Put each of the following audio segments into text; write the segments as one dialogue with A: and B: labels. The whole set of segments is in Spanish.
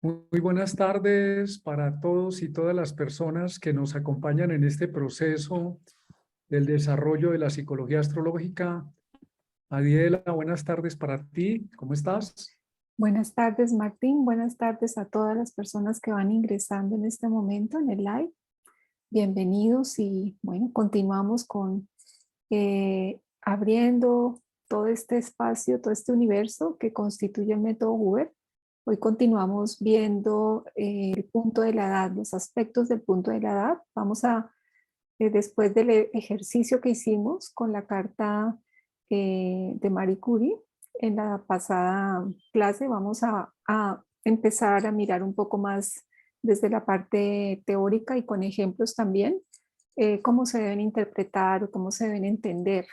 A: Muy buenas tardes para todos y todas las personas que nos acompañan en este proceso del desarrollo de la psicología astrológica. Adiela, buenas tardes para ti. ¿Cómo estás?
B: Buenas tardes, Martín. Buenas tardes a todas las personas que van ingresando en este momento en el live. Bienvenidos y bueno, continuamos con abriendo todo este espacio, todo este universo que constituye el método Hoover. Hoy continuamos viendo el punto de la edad, los aspectos del punto de la edad. Vamos a, después del ejercicio que hicimos con la carta de Marie Curie, en la pasada clase vamos a empezar a mirar un poco más desde la parte teórica y con ejemplos también, cómo se deben interpretar o cómo se deben entender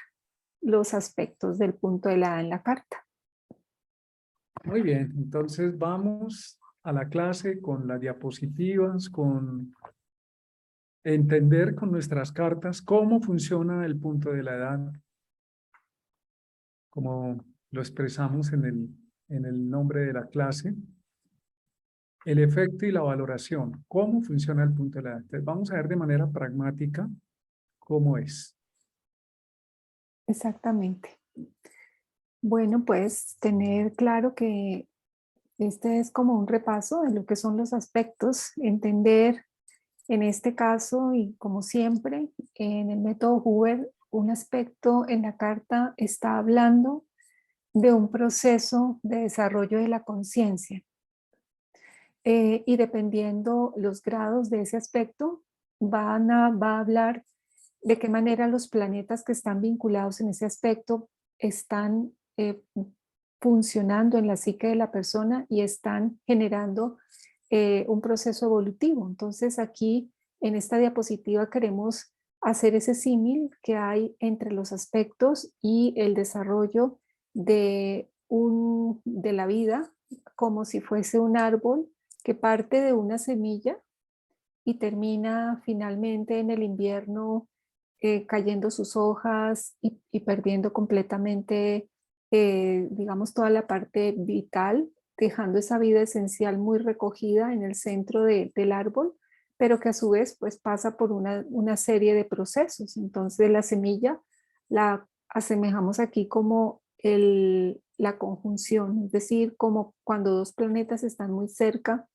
B: los aspectos del punto de la edad en la carta.
A: Muy bien, entonces vamos a la clase con las diapositivas, con entender con nuestras cartas cómo funciona el punto de la edad, como lo expresamos en el nombre de la clase. El efecto y la valoración, cómo funciona el punto de la edad. Entonces, vamos a ver de manera pragmática cómo es.
B: Exactamente. Bueno, pues tener claro que este es como un repaso de lo que son los aspectos, entender en este caso y como siempre en el método Hoover, un aspecto en la carta está hablando de un proceso de desarrollo de la conciencia. Y dependiendo los grados de ese aspecto, va a hablar de qué manera los planetas que están vinculados en ese aspecto están funcionando en la psique de la persona y están generando un proceso evolutivo. Entonces aquí en esta diapositiva queremos hacer ese símil que hay entre los aspectos y el desarrollo de la vida como si fuese un árbol que parte de una semilla y termina finalmente en el invierno cayendo sus hojas y perdiendo completamente, digamos, toda la parte vital, dejando esa vida esencial muy recogida en el centro del árbol, pero que a su vez pues pasa por una serie de procesos. Entonces la semilla la asemejamos aquí como la conjunción, es decir, como cuando dos planetas están muy cerca,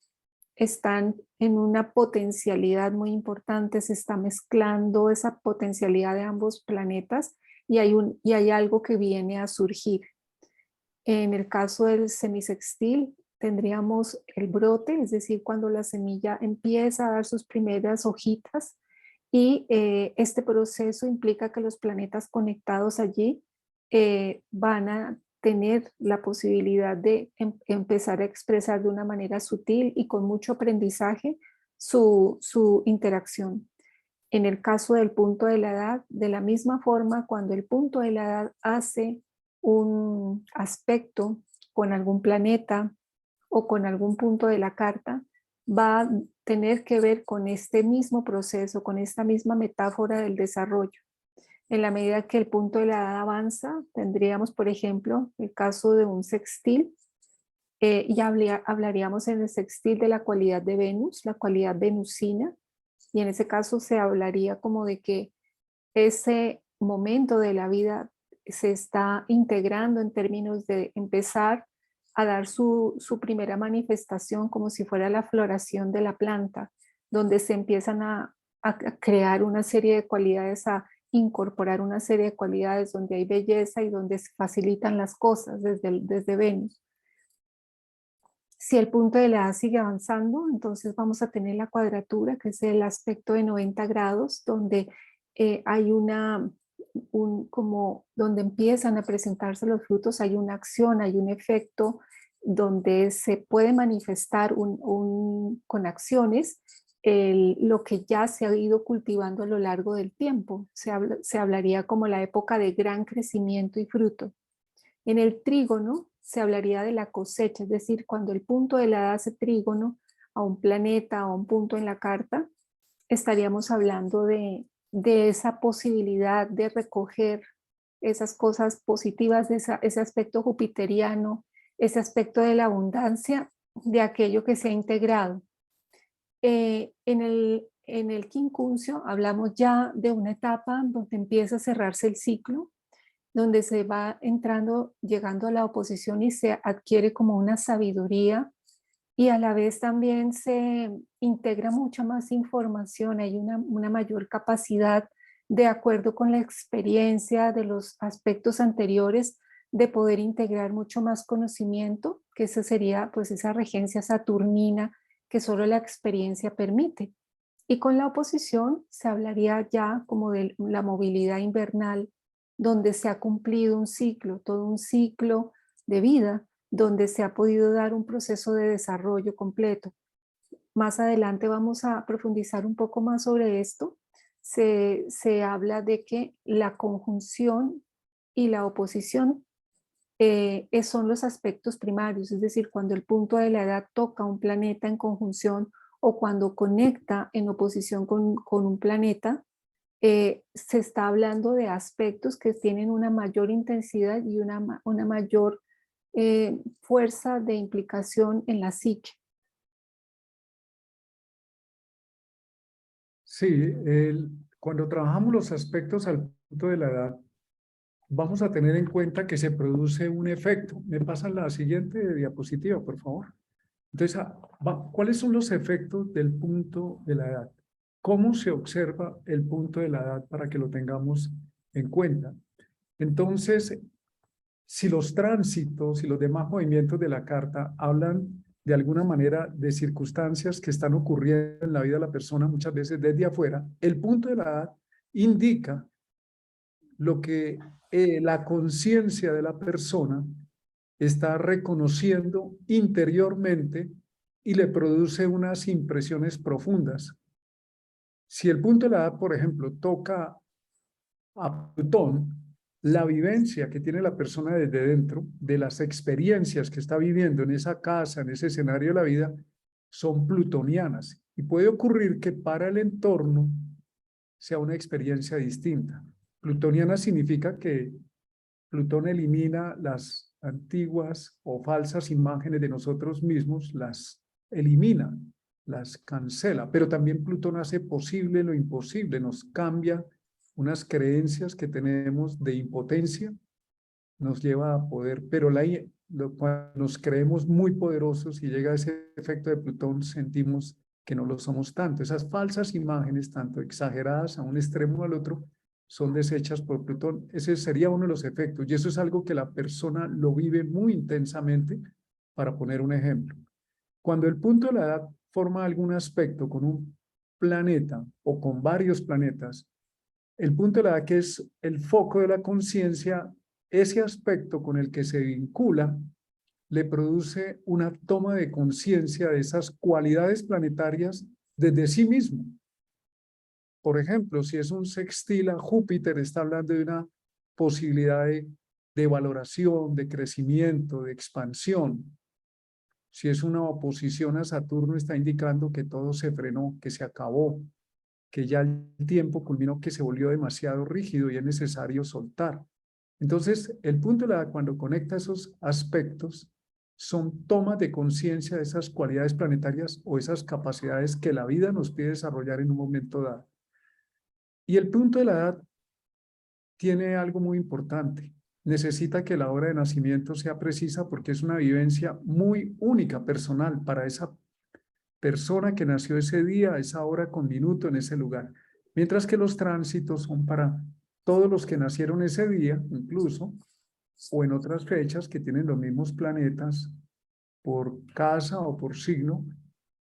B: están en una potencialidad muy importante, se está mezclando esa potencialidad de ambos planetas y hay algo que viene a surgir. En el caso del semisextil, tendríamos el brote, es decir, cuando la semilla empieza a dar sus primeras hojitas y este proceso implica que los planetas conectados allí van a tener la posibilidad de empezar a expresar de una manera sutil y con mucho aprendizaje su interacción. En el caso del punto de la edad, de la misma forma, cuando el punto de la edad hace un aspecto con algún planeta o con algún punto de la carta, va a tener que ver con este mismo proceso, con esta misma metáfora del desarrollo. En la medida que el punto de la edad avanza, tendríamos, por ejemplo, el caso de un sextil, y hablaríamos en el sextil de la cualidad de Venus, la cualidad venusina, y en ese caso se hablaría como de que ese momento de la vida se está integrando en términos de empezar a dar su primera manifestación como si fuera la floración de la planta, donde se empiezan a crear una serie de cualidades, a incorporar una serie de cualidades donde hay belleza y donde se facilitan las cosas desde Venus. Si el punto de la edad sigue avanzando, entonces vamos a tener la cuadratura, que es el aspecto de 90 grados, donde hay como donde empiezan a presentarse los frutos, hay una acción, hay un efecto donde se puede manifestar con acciones lo que ya se ha ido cultivando a lo largo del tiempo. Se hablaría como la época de gran crecimiento y fruto. En el trígono se hablaría de la cosecha, es decir, cuando el punto de la edad hace trígono a un planeta o a un punto en la carta, estaríamos hablando de esa posibilidad de recoger esas cosas positivas, ese aspecto jupiteriano, ese aspecto de la abundancia de aquello que se ha integrado. En el quincuncio hablamos ya de una etapa donde empieza a cerrarse el ciclo, donde se va entrando, llegando a la oposición y se adquiere como una sabiduría y a la vez también se integra mucha más información, hay una mayor capacidad de acuerdo con la experiencia de los aspectos anteriores de poder integrar mucho más conocimiento, que esa sería pues esa regencia saturnina que solo la experiencia permite. Y con la oposición se hablaría ya como de la movilidad invernal, donde se ha cumplido un ciclo, todo un ciclo de vida, donde se ha podido dar un proceso de desarrollo completo. Más adelante vamos a profundizar un poco más sobre esto. Se habla de que la conjunción y la oposición son los aspectos primarios, es decir, cuando el punto de la edad toca un planeta en conjunción o cuando conecta en oposición con un planeta, se está hablando de aspectos que tienen una mayor intensidad y una mayor fuerza de implicación en la psique.
A: Sí, cuando trabajamos los aspectos al punto de la edad, vamos a tener en cuenta que se produce un efecto. ¿Me pasan la siguiente diapositiva, por favor? Entonces, ¿cuáles son los efectos del punto de la edad? ¿Cómo se observa el punto de la edad para que lo tengamos en cuenta? Entonces, si los tránsitos y los demás movimientos de la carta hablan de alguna manera de circunstancias que están ocurriendo en la vida de la persona, muchas veces desde afuera, el punto de la edad indica lo que la conciencia de la persona está reconociendo interiormente y le produce unas impresiones profundas. Si el punto de la edad, por ejemplo, toca a Plutón, la vivencia que tiene la persona desde dentro, de las experiencias que está viviendo en esa casa, en ese escenario de la vida, son plutonianas. Y puede ocurrir que para el entorno sea una experiencia distinta. Plutoniana significa que Plutón elimina las antiguas o falsas imágenes de nosotros mismos, las elimina, las cancela, pero también Plutón hace posible lo imposible, nos cambia unas creencias que tenemos de impotencia, nos lleva a poder, pero cuando nos creemos muy poderosos y llega ese efecto de Plutón, sentimos que no lo somos tanto. Esas falsas imágenes, tanto exageradas a un extremo o al otro, son deshechas por Plutón. Ese sería uno de los efectos y eso es algo que la persona lo vive muy intensamente. Para poner un ejemplo, cuando el punto de la edad forma algún aspecto con un planeta o con varios planetas, el punto de la edad, que es el foco de la conciencia, ese aspecto con el que se vincula le produce una toma de conciencia de esas cualidades planetarias desde sí mismo. Por ejemplo, si es un sextil a Júpiter, está hablando de una posibilidad de valoración, de crecimiento, de expansión. Si es una oposición a Saturno, está indicando que todo se frenó, que se acabó, que ya el tiempo culminó, que se volvió demasiado rígido y es necesario soltar. Entonces, el punto de la cuando conecta esos aspectos son tomas de conciencia de esas cualidades planetarias o esas capacidades que la vida nos pide desarrollar en un momento dado. Y el punto de la edad tiene algo muy importante. Necesita que la hora de nacimiento sea precisa porque es una vivencia muy única, personal, para esa persona que nació ese día, a esa hora con minuto, en ese lugar. Mientras que los tránsitos son para todos los que nacieron ese día, incluso, o en otras fechas que tienen los mismos planetas por casa o por signo,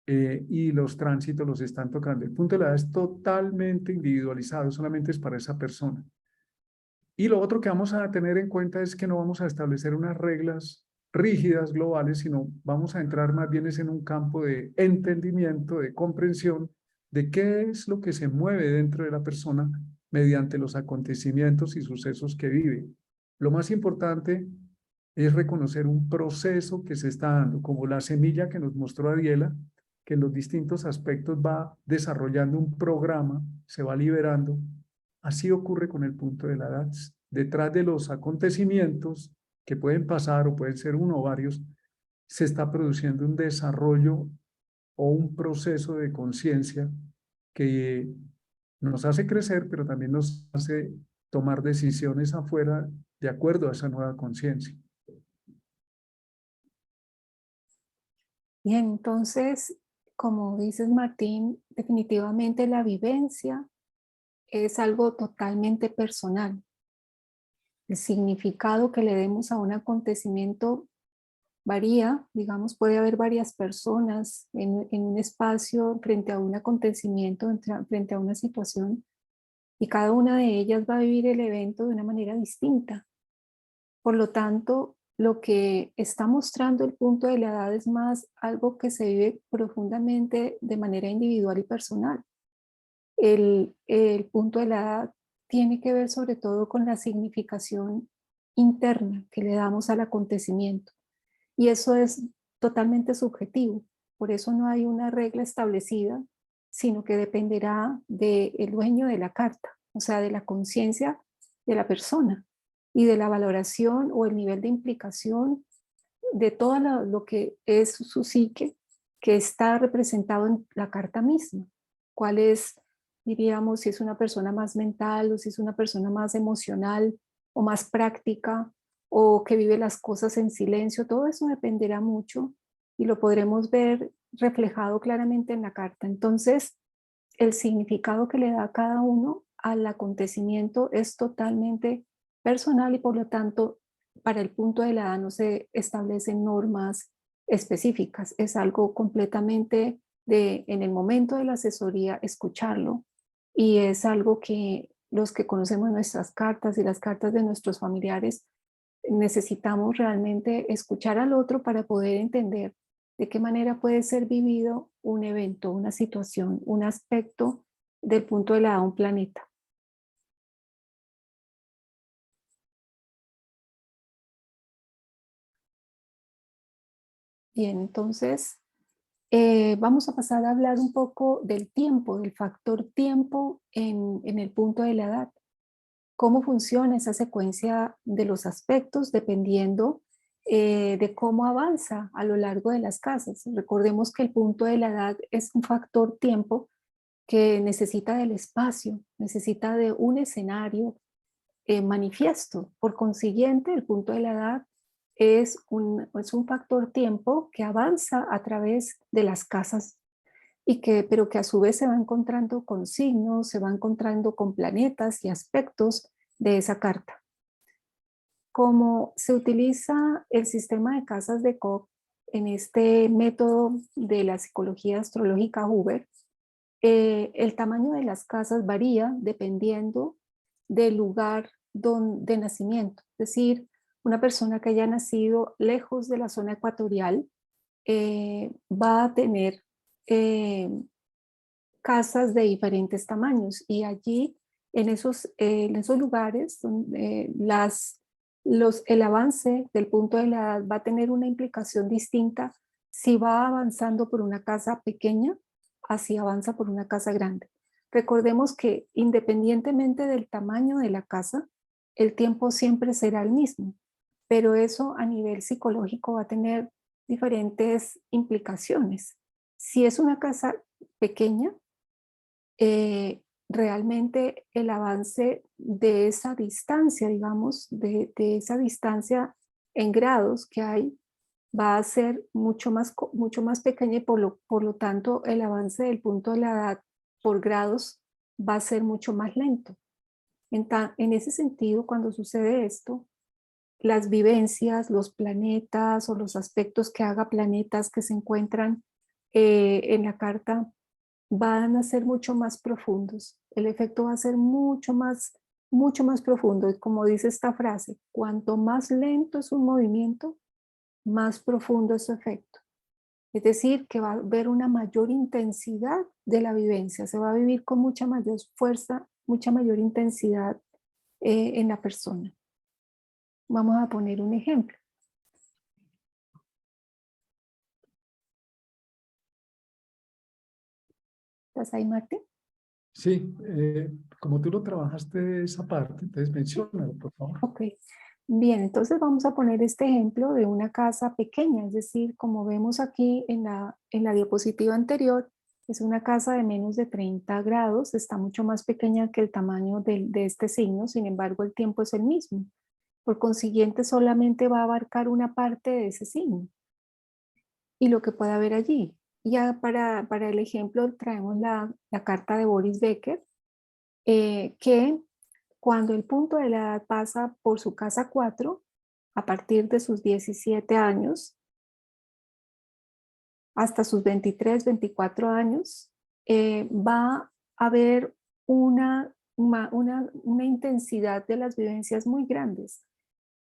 A: y los tránsitos los están tocando. El punto de la edad es totalmente individualizado, solamente es para esa persona. Y lo otro que vamos a tener en cuenta es que no vamos a establecer unas reglas rígidas, globales, sino vamos a entrar más bien en un campo de entendimiento, de comprensión de qué es lo que se mueve dentro de la persona mediante los acontecimientos y sucesos que vive. Lo más importante es reconocer un proceso que se está dando, como la semilla que nos mostró Adiela, que en los distintos aspectos va desarrollando un programa, se va liberando. Así ocurre con el punto de la edad. Detrás de los acontecimientos que pueden pasar o pueden ser uno o varios, se está produciendo un desarrollo o un proceso de conciencia que nos hace crecer, pero también nos hace tomar decisiones afuera de acuerdo a esa nueva conciencia.
B: Bien, entonces, como dices Martín, definitivamente la vivencia es algo totalmente personal. El significado que le demos a un acontecimiento varía, digamos, puede haber varias personas en un espacio frente a un acontecimiento, frente a una situación, y cada una de ellas va a vivir el evento de una manera distinta. Por lo tanto, lo que está mostrando el punto de la edad es más algo que se vive profundamente de manera individual y personal. El punto de la edad tiene que ver sobre todo con la significación interna que le damos al acontecimiento. Y eso es totalmente subjetivo. Por eso no hay una regla establecida, sino que dependerá del dueño de la carta, o sea, de la conciencia de la persona y de la valoración o el nivel de implicación de todo lo que es su psique que está representado en la carta misma. ¿Cuál es, diríamos, si es una persona más mental o si es una persona más emocional o más práctica o que vive las cosas en silencio? Todo eso dependerá mucho y lo podremos ver reflejado claramente en la carta. Entonces, el significado que le da cada uno al acontecimiento es totalmente personal y por lo tanto para el punto de la edad no se establecen normas específicas, es algo completamente de en el momento de la asesoría escucharlo y es algo que los que conocemos nuestras cartas y las cartas de nuestros familiares necesitamos realmente escuchar al otro para poder entender de qué manera puede ser vivido un evento, una situación, un aspecto del punto de la edad de un planeta. Bien, entonces vamos a pasar a hablar un poco del tiempo, del factor tiempo en el punto de la edad. Cómo funciona esa secuencia de los aspectos dependiendo de cómo avanza a lo largo de las casas. Recordemos que el punto de la edad es un factor tiempo que necesita del espacio, necesita de un escenario manifiesto. Por consiguiente, el punto de la edad es un factor tiempo que avanza a través de las casas pero que a su vez se va encontrando con signos, se va encontrando con planetas y aspectos de esa carta. Como se utiliza el sistema de casas de Koch en este método de la psicología astrológica Huber, el tamaño de las casas varía dependiendo del lugar de nacimiento. Es decir, una persona que haya nacido lejos de la zona ecuatorial va a tener eh, casas de diferentes tamaños y allí en esos lugares el avance del punto de la edad va a tener una implicación distinta si va avanzando por una casa pequeña así avanza por una casa grande. Recordemos que independientemente del tamaño de la casa, el tiempo siempre será el mismo, pero eso a nivel psicológico va a tener diferentes implicaciones. Si es una casa pequeña, realmente el avance de esa distancia, digamos, de esa distancia en grados que hay, va a ser mucho más pequeña y por lo tanto el avance del punto de la edad por grados va a ser mucho más lento. En ese sentido, cuando sucede esto, las vivencias, los planetas o los aspectos que haga planetas que se encuentran en la carta van a ser mucho más profundos. El efecto va a ser mucho más profundo. Y como dice esta frase, cuanto más lento es un movimiento, más profundo es su efecto. Es decir, que va a haber una mayor intensidad de la vivencia, se va a vivir con mucha mayor fuerza, mucha mayor intensidad en la persona. Vamos a poner un ejemplo. ¿Estás ahí, Martín?
A: Sí, como tú lo trabajaste esa parte, entonces menciónalo, por favor.
B: Ok. Bien, entonces vamos a poner este ejemplo de una casa pequeña, es decir, como vemos aquí en la diapositiva anterior, es una casa de menos de 30 grados, está mucho más pequeña que el tamaño de este signo, sin embargo el tiempo es el mismo. Por consiguiente, solamente va a abarcar una parte de ese signo y lo que pueda haber allí. Ya para el ejemplo traemos la carta de Boris Becker, que cuando el punto de la edad pasa por su casa 4, a partir de sus 17 años hasta sus 23, 24 años, va a haber una intensidad de las vivencias muy grandes.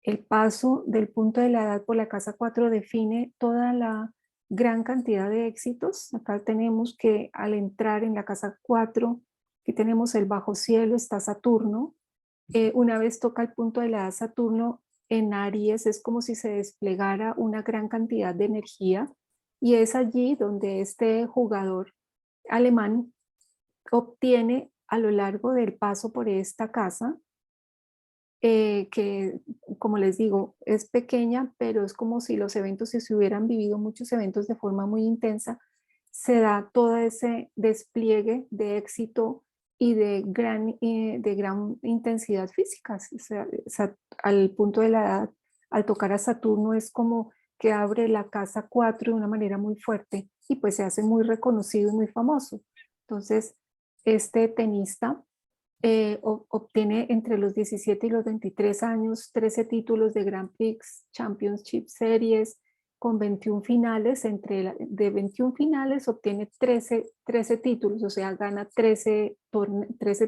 B: El paso del punto de la edad por la casa 4 define toda la gran cantidad de éxitos. Acá tenemos que al entrar en la casa 4, aquí tenemos el bajo cielo, está Saturno. Una vez toca el punto de la edad Saturno en Aries, es como si se desplegara una gran cantidad de energía y es allí donde este jugador alemán obtiene a lo largo del paso por esta casa, que como les digo, es pequeña, pero es como si los eventos, si se hubieran vivido muchos eventos de forma muy intensa, se da todo ese despliegue de éxito y de gran intensidad física. O sea, al punto de la edad, al tocar a Saturno, es como que abre la casa 4 de una manera muy fuerte y pues se hace muy reconocido y muy famoso. Entonces, este tenista obtiene entre los 17 y los 23 años 13 títulos de Grand Prix, Championship Series, con 21 finales. De 21 finales obtiene 13 títulos, o sea, gana 13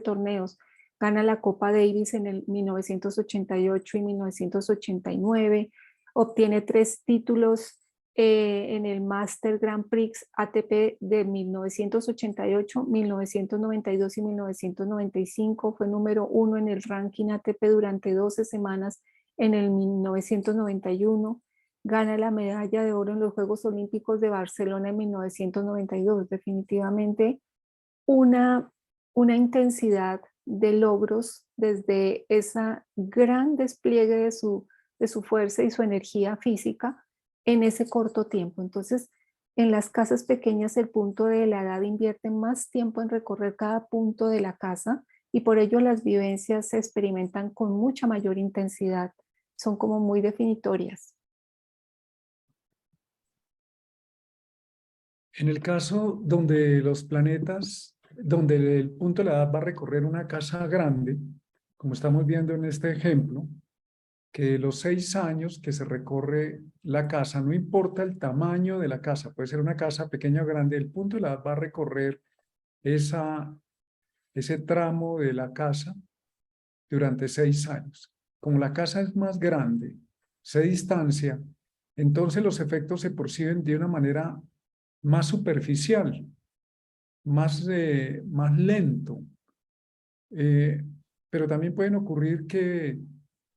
B: torneos. Gana la Copa Davis en el 1988 y 1989. Obtiene 3 títulos en el Master Grand Prix ATP de 1988, 1992 y 1995. Fue número 1 en el ranking ATP durante 12 semanas en el 1991. Gana la medalla de oro en los Juegos Olímpicos de Barcelona en 1992. Definitivamente una, una intensidad de logros desde ese gran despliegue de su fuerza y su energía física en ese corto tiempo. Entonces, en las casas pequeñas el punto de la edad invierte más tiempo en recorrer cada punto de la casa y por ello las vivencias se experimentan con mucha mayor intensidad. Son como muy definitorias.
A: En el caso donde los planetas, donde el punto de la edad va a recorrer una casa grande, como estamos viendo en este ejemplo, que de los 6 años que se recorre la casa, no importa el tamaño de la casa, puede ser una casa pequeña o grande, el punto de la edad va a recorrer ese tramo de la casa durante 6 años. Como la casa es más grande, se distancia, entonces los efectos se perciben de una manera más superficial, más lento. Eh, pero también pueden ocurrir que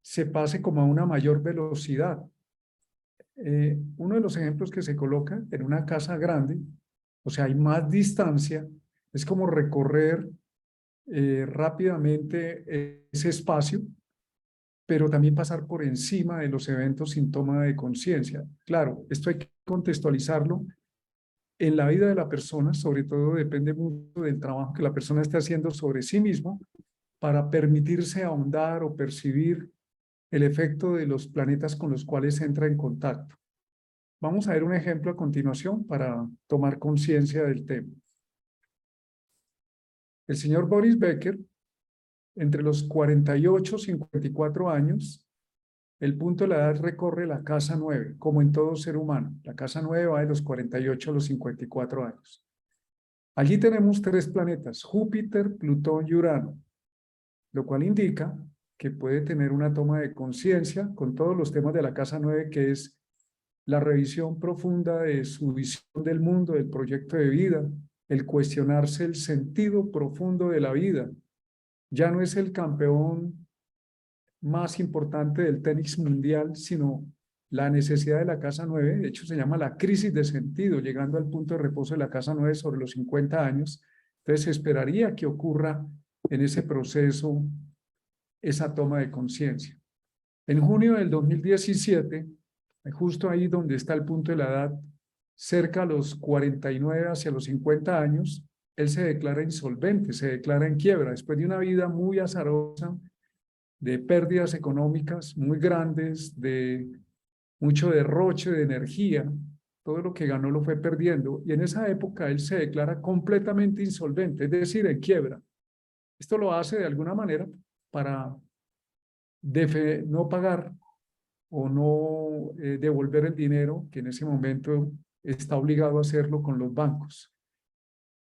A: se pase como a una mayor velocidad. Uno de los ejemplos que se coloca en una casa grande, o sea, hay más distancia, es como recorrer rápidamente ese espacio, pero también pasar por encima de los eventos sin toma de conciencia. Claro, esto hay que contextualizarlo en la vida de la persona, sobre todo depende mucho del trabajo que la persona esté haciendo sobre sí mismo para permitirse ahondar o percibir el efecto de los planetas con los cuales entra en contacto. Vamos a ver un ejemplo a continuación para tomar conciencia del tema. El señor Boris Becker, entre los 48 y 54 años, el punto de la edad recorre la casa 9, como en todo ser humano. La casa 9 va de los 48 a los 54 años. Allí tenemos 3 planetas, Júpiter, Plutón y Urano, lo cual indica que puede tener una toma de conciencia con todos los temas de la casa 9, que es la revisión profunda de su visión del mundo, del proyecto de vida, el cuestionarse el sentido profundo de la vida. Ya no es el campeón más importante del tenis mundial, sino la necesidad de la casa 9, de hecho se llama la crisis de sentido, llegando al punto de reposo de la casa 9 sobre los 50 años. Entonces se esperaría que ocurra en ese proceso esa toma de conciencia. En junio del 2017, justo ahí donde está el punto de la edad, cerca a los 49 hacia los 50 años, él se declara insolvente, se declara en quiebra, después de una vida muy azarosa, de pérdidas económicas muy grandes, de mucho derroche de energía, todo lo que ganó lo fue perdiendo, y en esa época él se declara completamente insolvente, es decir, en quiebra. Esto lo hace de alguna manera para no pagar o no devolver el dinero que en ese momento está obligado a hacerlo con los bancos.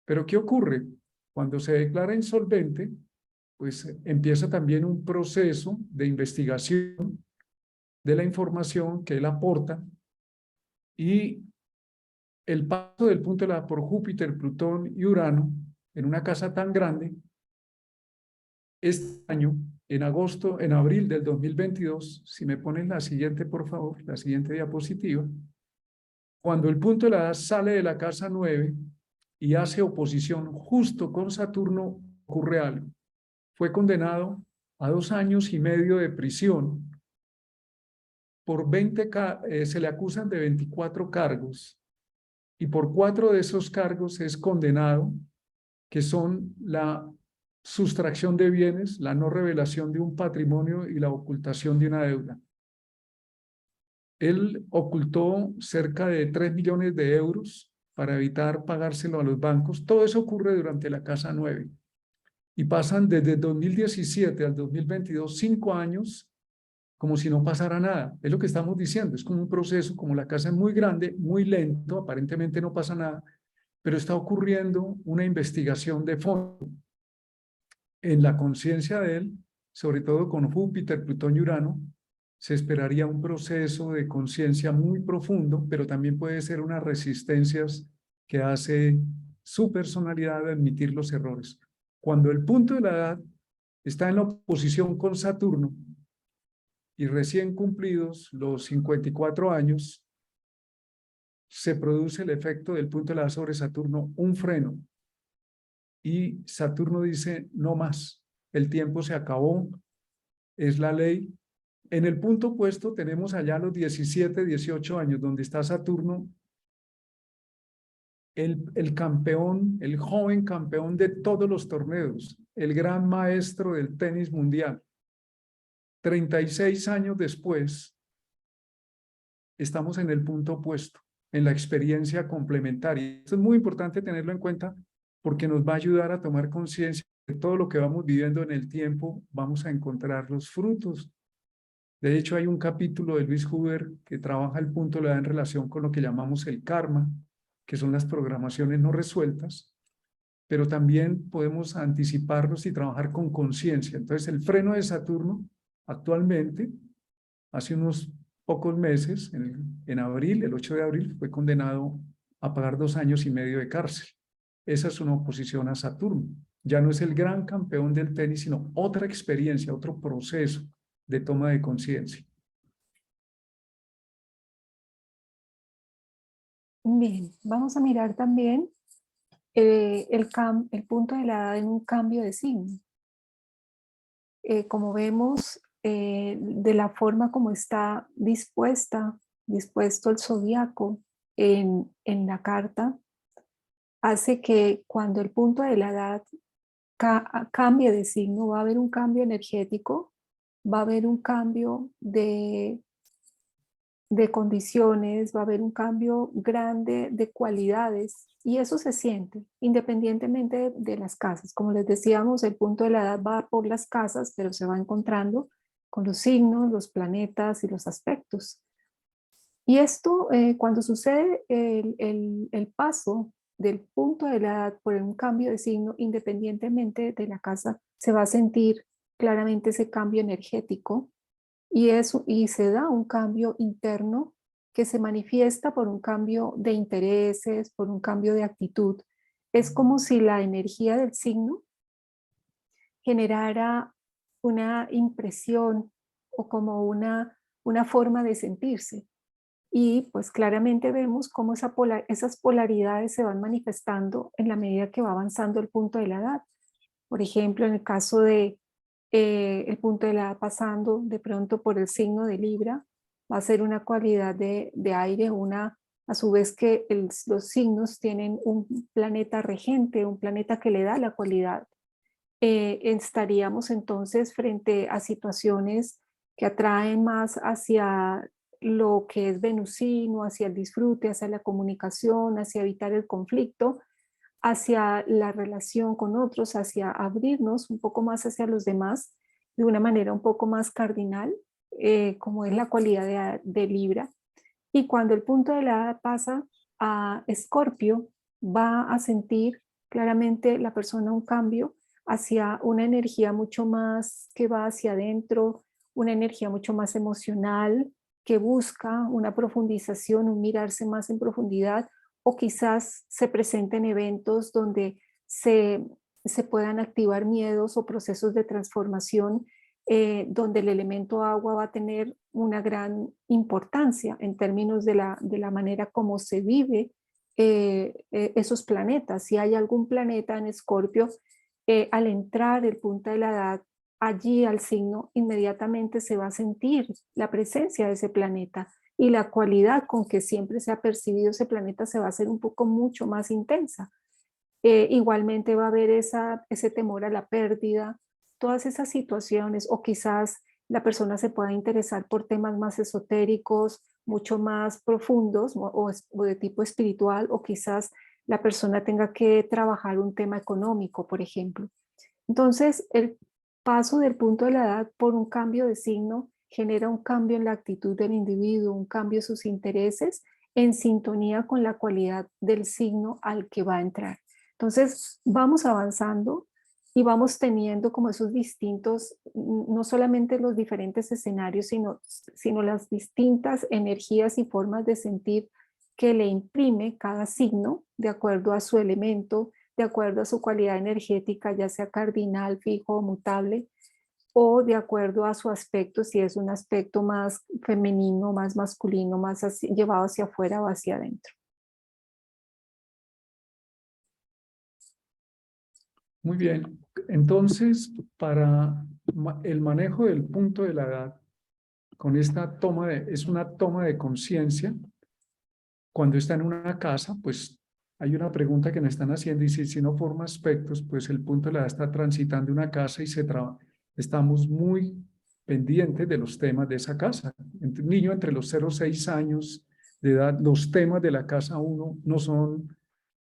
A: Pero ¿qué ocurre? Cuando se declara insolvente, pues empieza también un proceso de investigación de la información que él aporta y el paso del punto de la por Júpiter, Plutón y Urano en una casa tan grande, este año, en abril del 2022, si me ponen la siguiente, por favor, la siguiente diapositiva, cuando el punto de la edad sale de la casa 9 y hace oposición justo con Saturno, ocurre algo. Fue condenado a 2 años y medio de prisión por 20, se le acusan de 24 cargos y por 4 de esos cargos es condenado, que son la sustracción de bienes, la no revelación de un patrimonio y la ocultación de una deuda. Él ocultó cerca de 3 millones de euros para evitar pagárselo a los bancos. Todo eso ocurre durante la casa 9. Y pasan desde 2017 al 2022, 5 años, como si no pasara nada. Es lo que estamos diciendo, es como un proceso, como la casa es muy grande, muy lento, aparentemente no pasa nada, pero está ocurriendo una investigación de fondo en la conciencia de él, sobre todo con Júpiter, Plutón y Urano. Se esperaría un proceso de conciencia muy profundo, pero también puede ser unas resistencias que hace su personalidad de admitir los errores. Cuando el punto de la edad está en la oposición con Saturno y recién cumplidos los 54 años, se produce el efecto del punto de la edad sobre Saturno, un freno. Y Saturno dice, no más, el tiempo se acabó, es la ley. En el punto opuesto tenemos allá los 17, 18 años, donde está Saturno, el campeón, el joven campeón de todos los torneos, el gran maestro del tenis mundial. 36 años después, estamos en el punto opuesto, en la experiencia complementaria. Esto es muy importante tenerlo en cuenta porque nos va a ayudar a tomar conciencia de todo lo que vamos viviendo en el tiempo, vamos a encontrar los frutos. De hecho, hay un capítulo de Luis Huber que trabaja el punto de la edad en relación con lo que llamamos el karma, que son las programaciones no resueltas, pero también podemos anticiparlos y trabajar con conciencia. Entonces, el freno de Saturno actualmente, hace unos pocos meses, en abril, el 8 de abril, fue condenado a pagar 2 años y medio de cárcel. Esa es una oposición a Saturno. Ya no es el gran campeón del tenis, sino otra experiencia, otro proceso de toma de conciencia.
B: Bien, vamos a mirar también el punto de la edad en un cambio de signo. Como vemos, de la forma como está dispuesto el zodiaco en la carta, hace que cuando el punto de la edad cambie de signo, va a haber un cambio energético, va a haber un cambio de condiciones, va a haber un cambio grande de cualidades y eso se siente independientemente de las casas. Como les decíamos, el punto de la edad va por las casas, pero se va encontrando con los signos, los planetas y los aspectos. Y esto, cuando sucede el paso del punto de la edad por un cambio de signo, independientemente de la casa, se va a sentir claramente ese cambio energético y se da un cambio interno que se manifiesta por un cambio de intereses, por un cambio de actitud. Es como si la energía del signo generara una impresión o como una forma de sentirse. Y pues claramente vemos cómo esas polaridades se van manifestando en la medida que va avanzando el punto de la edad. Por ejemplo, en el caso de el punto de la edad pasando de pronto por el signo de Libra, va a ser una cualidad de aire, a su vez que los signos tienen un planeta regente, un planeta que le da la cualidad. Estaríamos entonces frente a situaciones que atraen más hacia lo que es venusino, hacia el disfrute, hacia la comunicación, hacia evitar el conflicto, hacia la relación con otros, hacia abrirnos un poco más hacia los demás de una manera un poco más cardinal, como es la cualidad de Libra. Y cuando el punto de la edad pasa a Escorpio, va a sentir claramente la persona un cambio hacia una energía mucho más que va hacia adentro, una energía mucho más emocional, que busca una profundización, un mirarse más en profundidad, o quizás se presenten eventos donde se, se puedan activar miedos o procesos de transformación, donde el elemento agua va a tener una gran importancia en términos de la manera como se vive esos planetas. Si hay algún planeta en Escorpio, al entrar el punto de la edad allí al signo, inmediatamente se va a sentir la presencia de ese planeta y la cualidad con que siempre se ha percibido ese planeta se va a hacer un poco mucho más intensa. Igualmente va a haber ese temor a la pérdida, todas esas situaciones, o quizás la persona se pueda interesar por temas más esotéricos, mucho más profundos o de tipo espiritual, o quizás la persona tenga que trabajar un tema económico, por ejemplo. Entonces, el paso del punto de la edad por un cambio de signo genera un cambio en la actitud del individuo, un cambio en sus intereses en sintonía con la cualidad del signo al que va a entrar. Entonces, vamos avanzando y vamos teniendo como esos distintos, no solamente los diferentes escenarios, sino las distintas energías y formas de sentir que le imprime cada signo de acuerdo a su elemento, de acuerdo a su cualidad energética, ya sea cardinal, fijo o mutable, o de acuerdo a su aspecto, si es un aspecto más femenino, más masculino, más llevado hacia afuera o hacia adentro.
A: Muy bien. Entonces, para el manejo del punto de la edad, con esta es una toma de conciencia. Cuando está en una casa, pues hay una pregunta que me están haciendo y si no forma aspectos, pues el punto de la edad está transitando una casa y estamos muy pendientes de los temas de esa casa. Un niño entre los 0 y 6 años de edad, los temas de la casa uno no son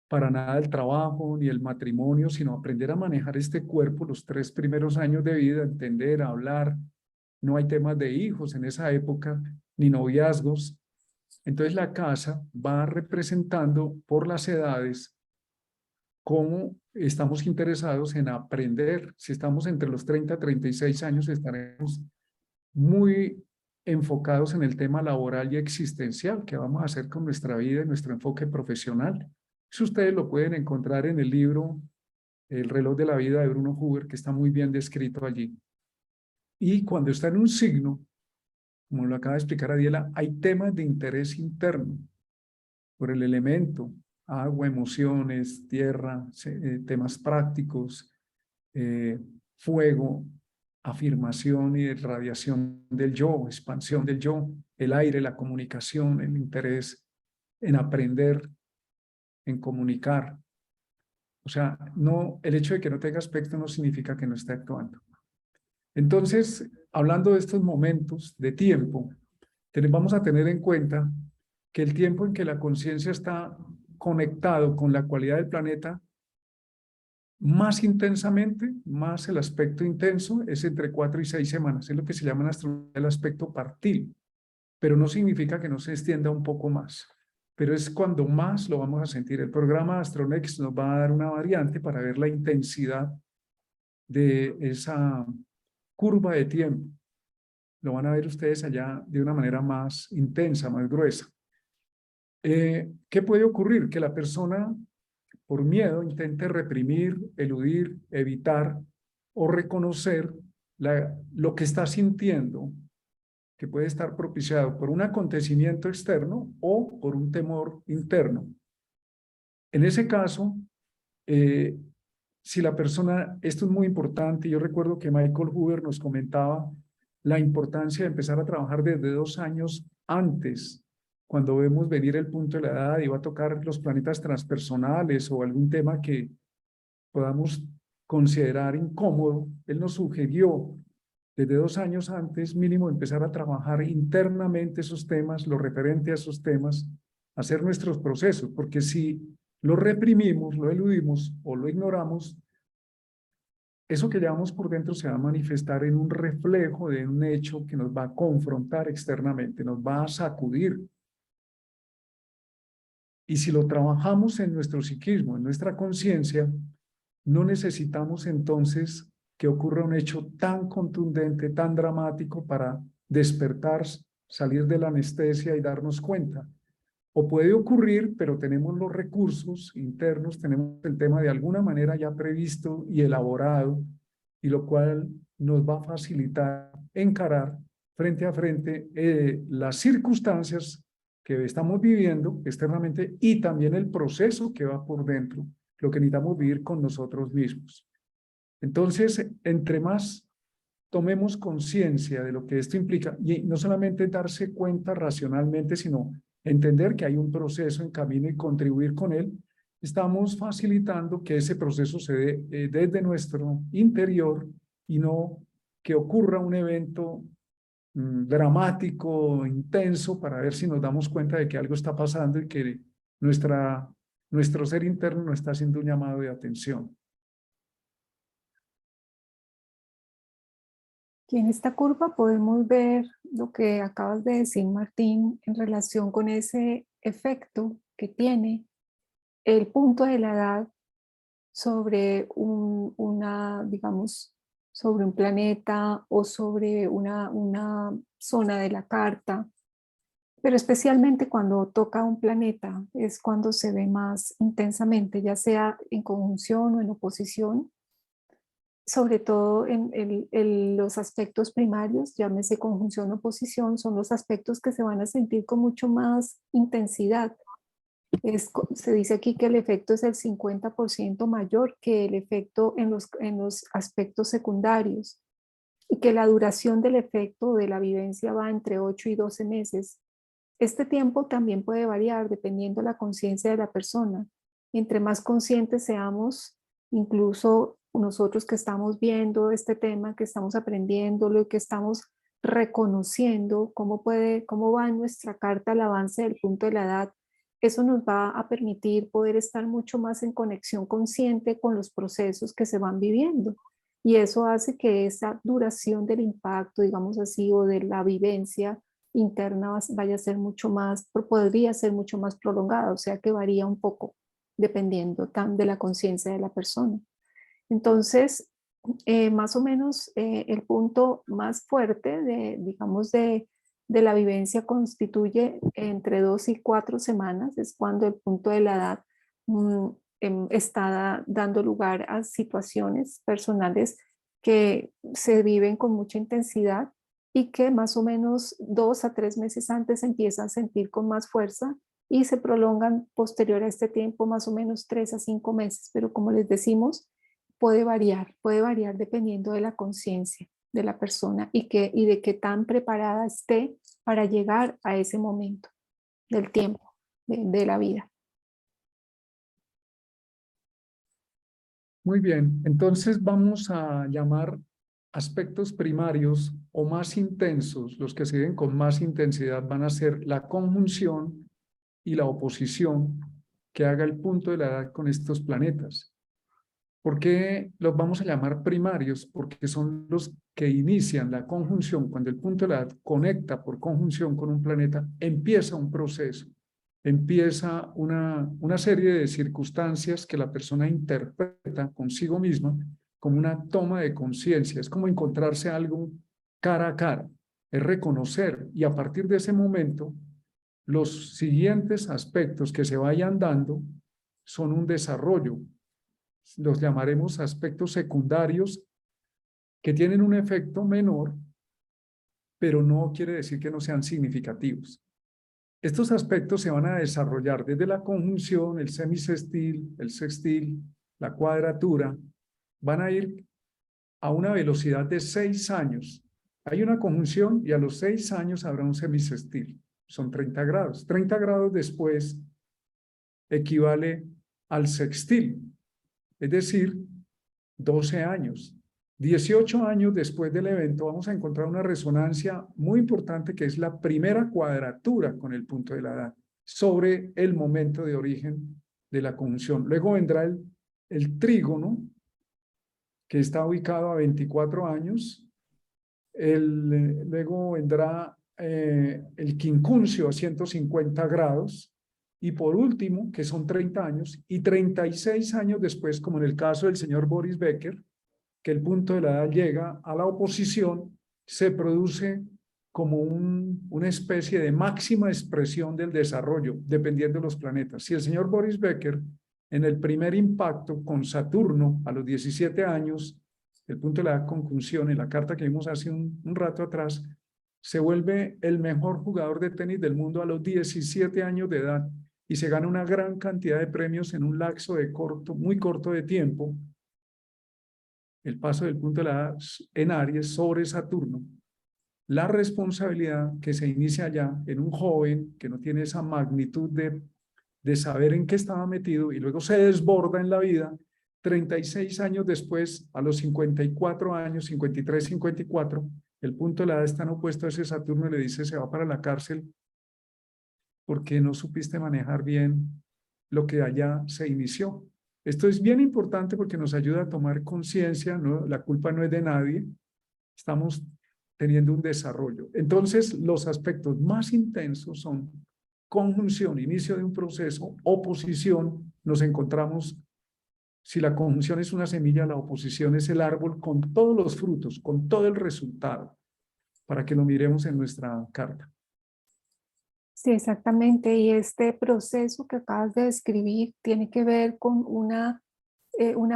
A: para nada el trabajo ni el matrimonio, sino aprender a manejar este cuerpo los 3 primeros años de vida, entender, hablar. No hay temas de hijos en esa época, ni noviazgos. Entonces la casa va representando por las edades cómo estamos interesados en aprender. Si estamos entre los 30 y 36 años, estaremos muy enfocados en el tema laboral y existencial, que vamos a hacer con nuestra vida y nuestro enfoque profesional. Eso ustedes lo pueden encontrar en el libro El reloj de la vida de Bruno Huber, que está muy bien descrito allí. Y cuando está en un signo, como lo acaba de explicar Adiela, hay temas de interés interno por el elemento, agua, emociones, tierra, temas prácticos, fuego, afirmación y radiación del yo, expansión del yo, el aire, la comunicación, el interés en aprender, en comunicar. O sea, no, el hecho de que no tenga aspecto no significa que no esté actuando. Entonces, hablando de estos momentos de tiempo, vamos a tener en cuenta que el tiempo en que la conciencia está conectado con la cualidad del planeta más intensamente, más el aspecto intenso, es entre 4 y 6 semanas. Es lo que se llama en astronomía el aspecto partil, pero no significa que no se extienda un poco más. Pero es cuando más lo vamos a sentir. El programa Astronext nos va a dar una variante para ver la intensidad de esa curva de tiempo. Lo van a ver ustedes allá de una manera más intensa, más gruesa. ¿Qué puede ocurrir? Que la persona, por miedo, intente reprimir, eludir, evitar o reconocer lo que está sintiendo, que puede estar propiciado por un acontecimiento externo o por un temor interno. En ese caso, si la persona, esto es muy importante, yo recuerdo que Michael Hoover nos comentaba la importancia de empezar a trabajar desde 2 años antes, cuando vemos venir el punto de la edad y va a tocar los planetas transpersonales o algún tema que podamos considerar incómodo. Él nos sugirió desde 2 años antes mínimo empezar a trabajar internamente esos temas, lo referente a esos temas, hacer nuestros procesos, porque si lo reprimimos, lo eludimos o lo ignoramos, eso que llevamos por dentro se va a manifestar en un reflejo de un hecho que nos va a confrontar externamente, nos va a sacudir. Y si lo trabajamos en nuestro psiquismo, en nuestra conciencia, no necesitamos entonces que ocurra un hecho tan contundente, tan dramático para despertar, salir de la anestesia y darnos cuenta. O puede ocurrir, pero tenemos los recursos internos, tenemos el tema de alguna manera ya previsto y elaborado, y lo cual nos va a facilitar encarar frente a frente las circunstancias que estamos viviendo externamente y también el proceso que va por dentro, lo que necesitamos vivir con nosotros mismos. Entonces, entre más tomemos conciencia de lo que esto implica, y no solamente darse cuenta racionalmente, sino entender que hay un proceso en camino y contribuir con él, estamos facilitando que ese proceso se dé desde nuestro interior y no que ocurra un evento dramático, intenso, para ver si nos damos cuenta de que algo está pasando y que nuestro ser interno no está haciendo un llamado de atención.
B: Y en esta curva podemos ver lo que acabas de decir, Martín, en relación con ese efecto que tiene el punto de la edad sobre digamos, sobre un planeta o sobre una zona de la carta, pero especialmente cuando toca un planeta es cuando se ve más intensamente, ya sea en conjunción o en oposición, sobre todo en los aspectos primarios, llámese conjunción o oposición, son los aspectos que se van a sentir con mucho más intensidad. Se dice aquí que el efecto es el 50% mayor que el efecto en los aspectos secundarios y que la duración del efecto de la vivencia va entre 8 y 12 meses. Este tiempo también puede variar dependiendo de la conciencia de la persona. Entre más conscientes seamos, incluso nosotros que estamos viendo este tema, que estamos aprendiéndolo y que estamos reconociendo cómo va en nuestra carta el avance del punto de la edad, eso nos va a permitir poder estar mucho más en conexión consciente con los procesos que se van viviendo. Y eso hace que esa duración del impacto, digamos así, o de la vivencia interna vaya a ser mucho más, podría ser mucho más prolongada, o sea que varía un poco dependiendo de la conciencia de la persona. Entonces, más o menos el punto más fuerte digamos, de la vivencia constituye entre 2 y 4 semanas, es cuando el punto de la edad está dando lugar a situaciones personales que se viven con mucha intensidad y que más o menos 2 a 3 meses antes empiezan a sentir con más fuerza y se prolongan posterior a este tiempo más o menos 3 a 5 meses, pero como les decimos, puede variar dependiendo de la conciencia de la persona y de qué tan preparada esté para llegar a ese momento del tiempo, de la vida.
A: Muy bien, entonces vamos a llamar aspectos primarios o más intensos, los que se ven con más intensidad van a ser la conjunción y la oposición que haga el punto de la edad con estos planetas. ¿Por qué los vamos a llamar primarios? Porque son los que inician la conjunción. Cuando el punto de la edad conecta por conjunción con un planeta, empieza un proceso, empieza una serie de circunstancias que la persona interpreta consigo misma como una toma de conciencia. Es como encontrarse algo cara a cara, es reconocer y a partir de ese momento los siguientes aspectos que se vayan dando son un desarrollo. Los llamaremos aspectos secundarios que tienen un efecto menor, pero no quiere decir que no sean significativos. Estos aspectos se van a desarrollar desde la conjunción, el semisextil, el sextil, la cuadratura, van a ir a una velocidad de 6 años. Hay una conjunción y a los 6 años habrá un semisextil. Son 30 grados. 30 grados después equivale al sextil, es decir, 12 años. 18 años después del evento vamos a encontrar una resonancia muy importante que es la primera cuadratura con el punto de la edad sobre el momento de origen de la conjunción. Luego vendrá el trígono, que está ubicado a 24 años. Luego vendrá el quincuncio a 150 grados. Y por último, que son 30 años, y 36 años después, como en el caso del señor Boris Becker, que el punto de la edad llega a la oposición, se produce como una especie de máxima expresión del desarrollo, dependiendo de los planetas. Si el señor Boris Becker, en el primer impacto con Saturno, a los 17 años, el punto de la edad conjunción, en la carta que vimos hace un rato atrás, se vuelve el mejor jugador de tenis del mundo a los 17 años de edad y se gana una gran cantidad de premios en un lapso de muy corto de tiempo. El paso del punto de la edad en Aries sobre Saturno, la responsabilidad que se inicia ya en un joven que no tiene esa magnitud de saber en qué estaba metido y luego se desborda en la vida, 36 años después, a los 54 años, 53, 54, el punto de la edad está en opuesto a ese Saturno y le dice se va para la cárcel porque no supiste manejar bien lo que allá se inició. Esto es bien importante porque nos ayuda a tomar conciencia, ¿no? La culpa no es de nadie, estamos teniendo un desarrollo. Entonces, los aspectos más intensos son conjunción, inicio de un proceso, oposición, nos encontramos, si la conjunción es una semilla, la oposición es el árbol con todos los frutos, con todo el resultado, para que lo miremos en nuestra carta.
B: Sí, exactamente. Y este proceso que acabas de describir tiene que ver con una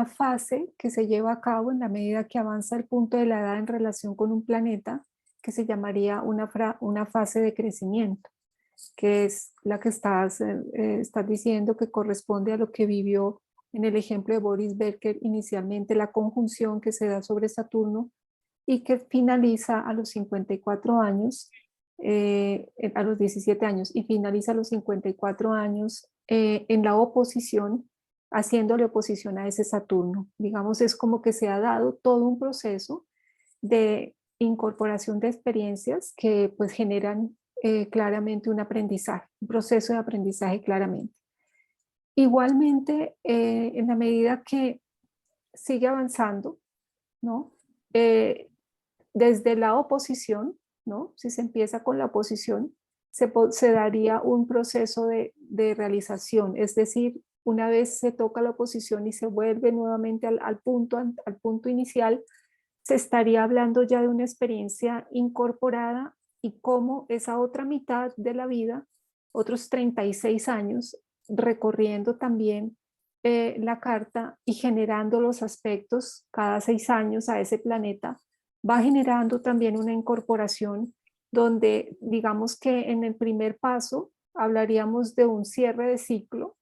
B: fase que se lleva a cabo en la medida que avanza el punto de la edad en relación con un planeta, que se llamaría una fase de crecimiento, que es la que estás diciendo que corresponde a lo que vivió en el ejemplo de Boris Becker inicialmente, la conjunción que se da sobre Saturno y que finaliza a los 54 años, a los 17 años, y finaliza a los 54 años en la oposición, haciéndole oposición a ese Saturno. Digamos, es como que se ha dado todo un proceso de incorporación de experiencias que pues generan claramente un aprendizaje, un proceso de aprendizaje claramente. Igualmente, en la medida que sigue avanzando, ¿no? Desde la oposición, ¿no? Si se empieza con la oposición, se daría un proceso de realización, es decir, una vez se toca la oposición y se vuelve nuevamente al punto inicial, se estaría hablando ya de una experiencia incorporada y cómo esa otra mitad de la vida, otros 36 años, recorriendo también la carta y generando los aspectos cada 6 años a ese planeta, va generando también una incorporación donde digamos que en el primer paso hablaríamos de un cierre de ciclo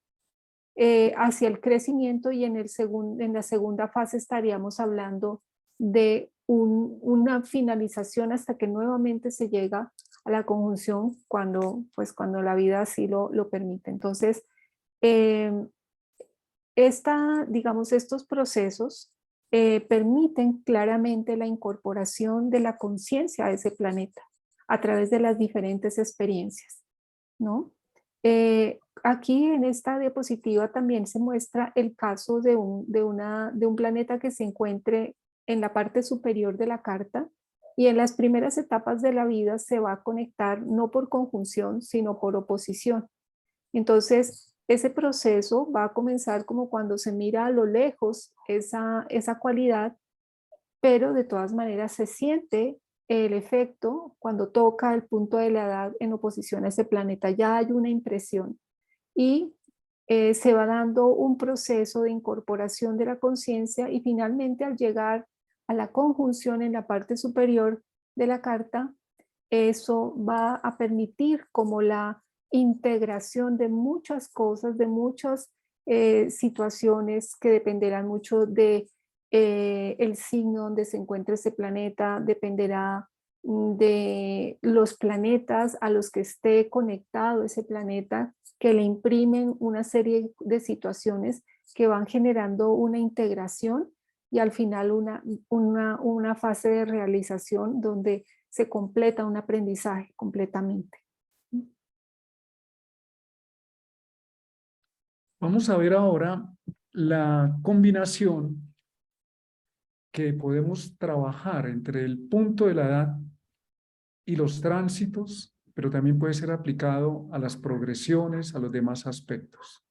B: hacia el crecimiento y en la segunda fase estaríamos hablando de una finalización hasta que nuevamente se llega a la conjunción cuando la vida así lo permite. Entonces, eh, digamos, estos procesos permiten claramente la incorporación de la conciencia a ese planeta a través de las diferentes experiencias, ¿no? Aquí en esta diapositiva también se muestra el caso de un planeta que se encuentre en la parte superior de la carta y en las primeras etapas de la vida se va a conectar no por conjunción, sino por oposición. Entonces, ese proceso va a comenzar como cuando se mira a lo lejos esa cualidad, pero de todas maneras se siente el efecto cuando toca el punto de la edad en oposición a ese planeta. Ya hay una impresión y se va dando un proceso de incorporación de la conciencia y finalmente al llegar a la conjunción en la parte superior de la carta, eso va a permitir como la integración de muchas cosas, de muchas situaciones que dependerán mucho de el signo donde se encuentra ese planeta dependerá de los planetas a los que esté conectado ese planeta, que le imprimen una serie de situaciones que van generando una integración y al final una fase de realización donde se completa un aprendizaje completamente.
A: Vamos a ver ahora la combinación que podemos trabajar entre el punto de la edad y los tránsitos, pero también puede ser aplicado a las progresiones, a los demás aspectos,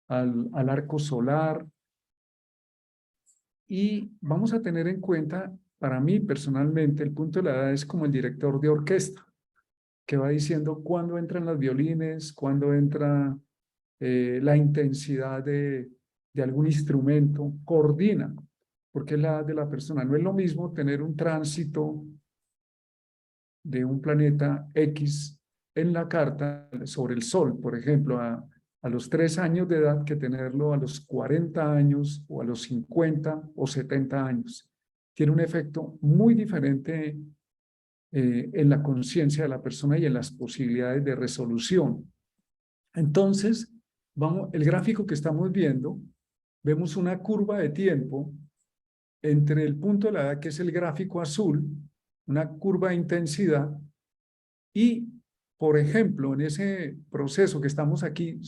A: al arco solar. Y vamos a tener en cuenta, para mí personalmente, el punto de la edad es como el director de orquesta, que va diciendo cuándo entran los violines, cuándo entra la intensidad de algún instrumento, coordina, porque es la edad de la persona. No es lo mismo tener un tránsito de un planeta X en la carta sobre el Sol, por ejemplo, a los 3 años de edad que tenerlo a los 40 años o a los 50 o 70 años. Tiene un efecto muy diferente en la conciencia de la persona y en las posibilidades de resolución. Entonces, el gráfico que estamos viendo, vemos una curva de tiempo entre el punto de la edad, que es el gráfico azul, una curva de intensidad, y, por ejemplo, en ese proceso que estamos aquí,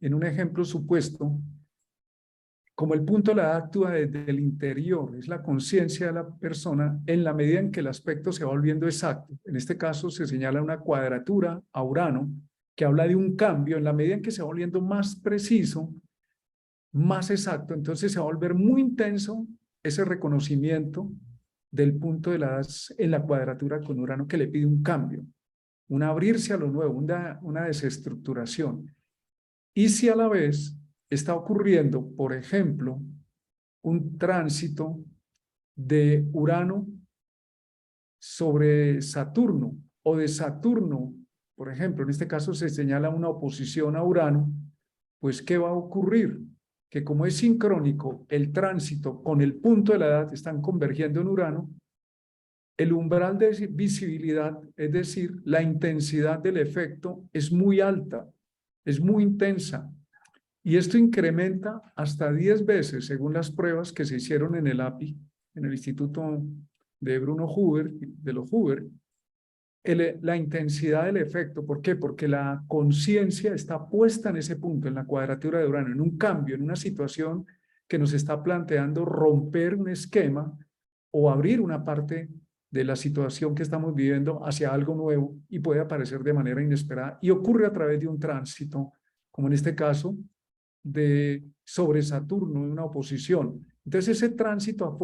A: en un ejemplo supuesto, como el punto de la edad actúa desde el interior, es la conciencia de la persona, en la medida en que el aspecto se va volviendo exacto. En este caso se señala una cuadratura a Urano, que habla de un cambio, en la medida en que se va volviendo más preciso, más exacto, entonces se va a volver muy intenso ese reconocimiento del punto de la edad en la cuadratura con Urano, que le pide un cambio, un abrirse a lo nuevo, una desestructuración. Y si a la vez está ocurriendo, por ejemplo, un tránsito de Urano sobre Saturno o de Saturno, por ejemplo, en este caso se señala una oposición a Urano, pues ¿qué va a ocurrir? Que como es sincrónico el tránsito con el punto de la edad, están convergiendo en Urano, el umbral de visibilidad, es decir, la intensidad del efecto es muy alta, es muy intensa. Y esto incrementa hasta 10 veces, según las pruebas que se hicieron en el API, en el Instituto de Bruno Huber, de los Huber, la intensidad del efecto. ¿Por qué? Porque la conciencia está puesta en ese punto, en la cuadratura de Urano, en un cambio, en una situación que nos está planteando romper un esquema o abrir una parte de la situación que estamos viviendo hacia algo nuevo y puede aparecer de manera inesperada y ocurre a través de un tránsito, como en este caso, sobre Saturno, en una oposición. Entonces ese tránsito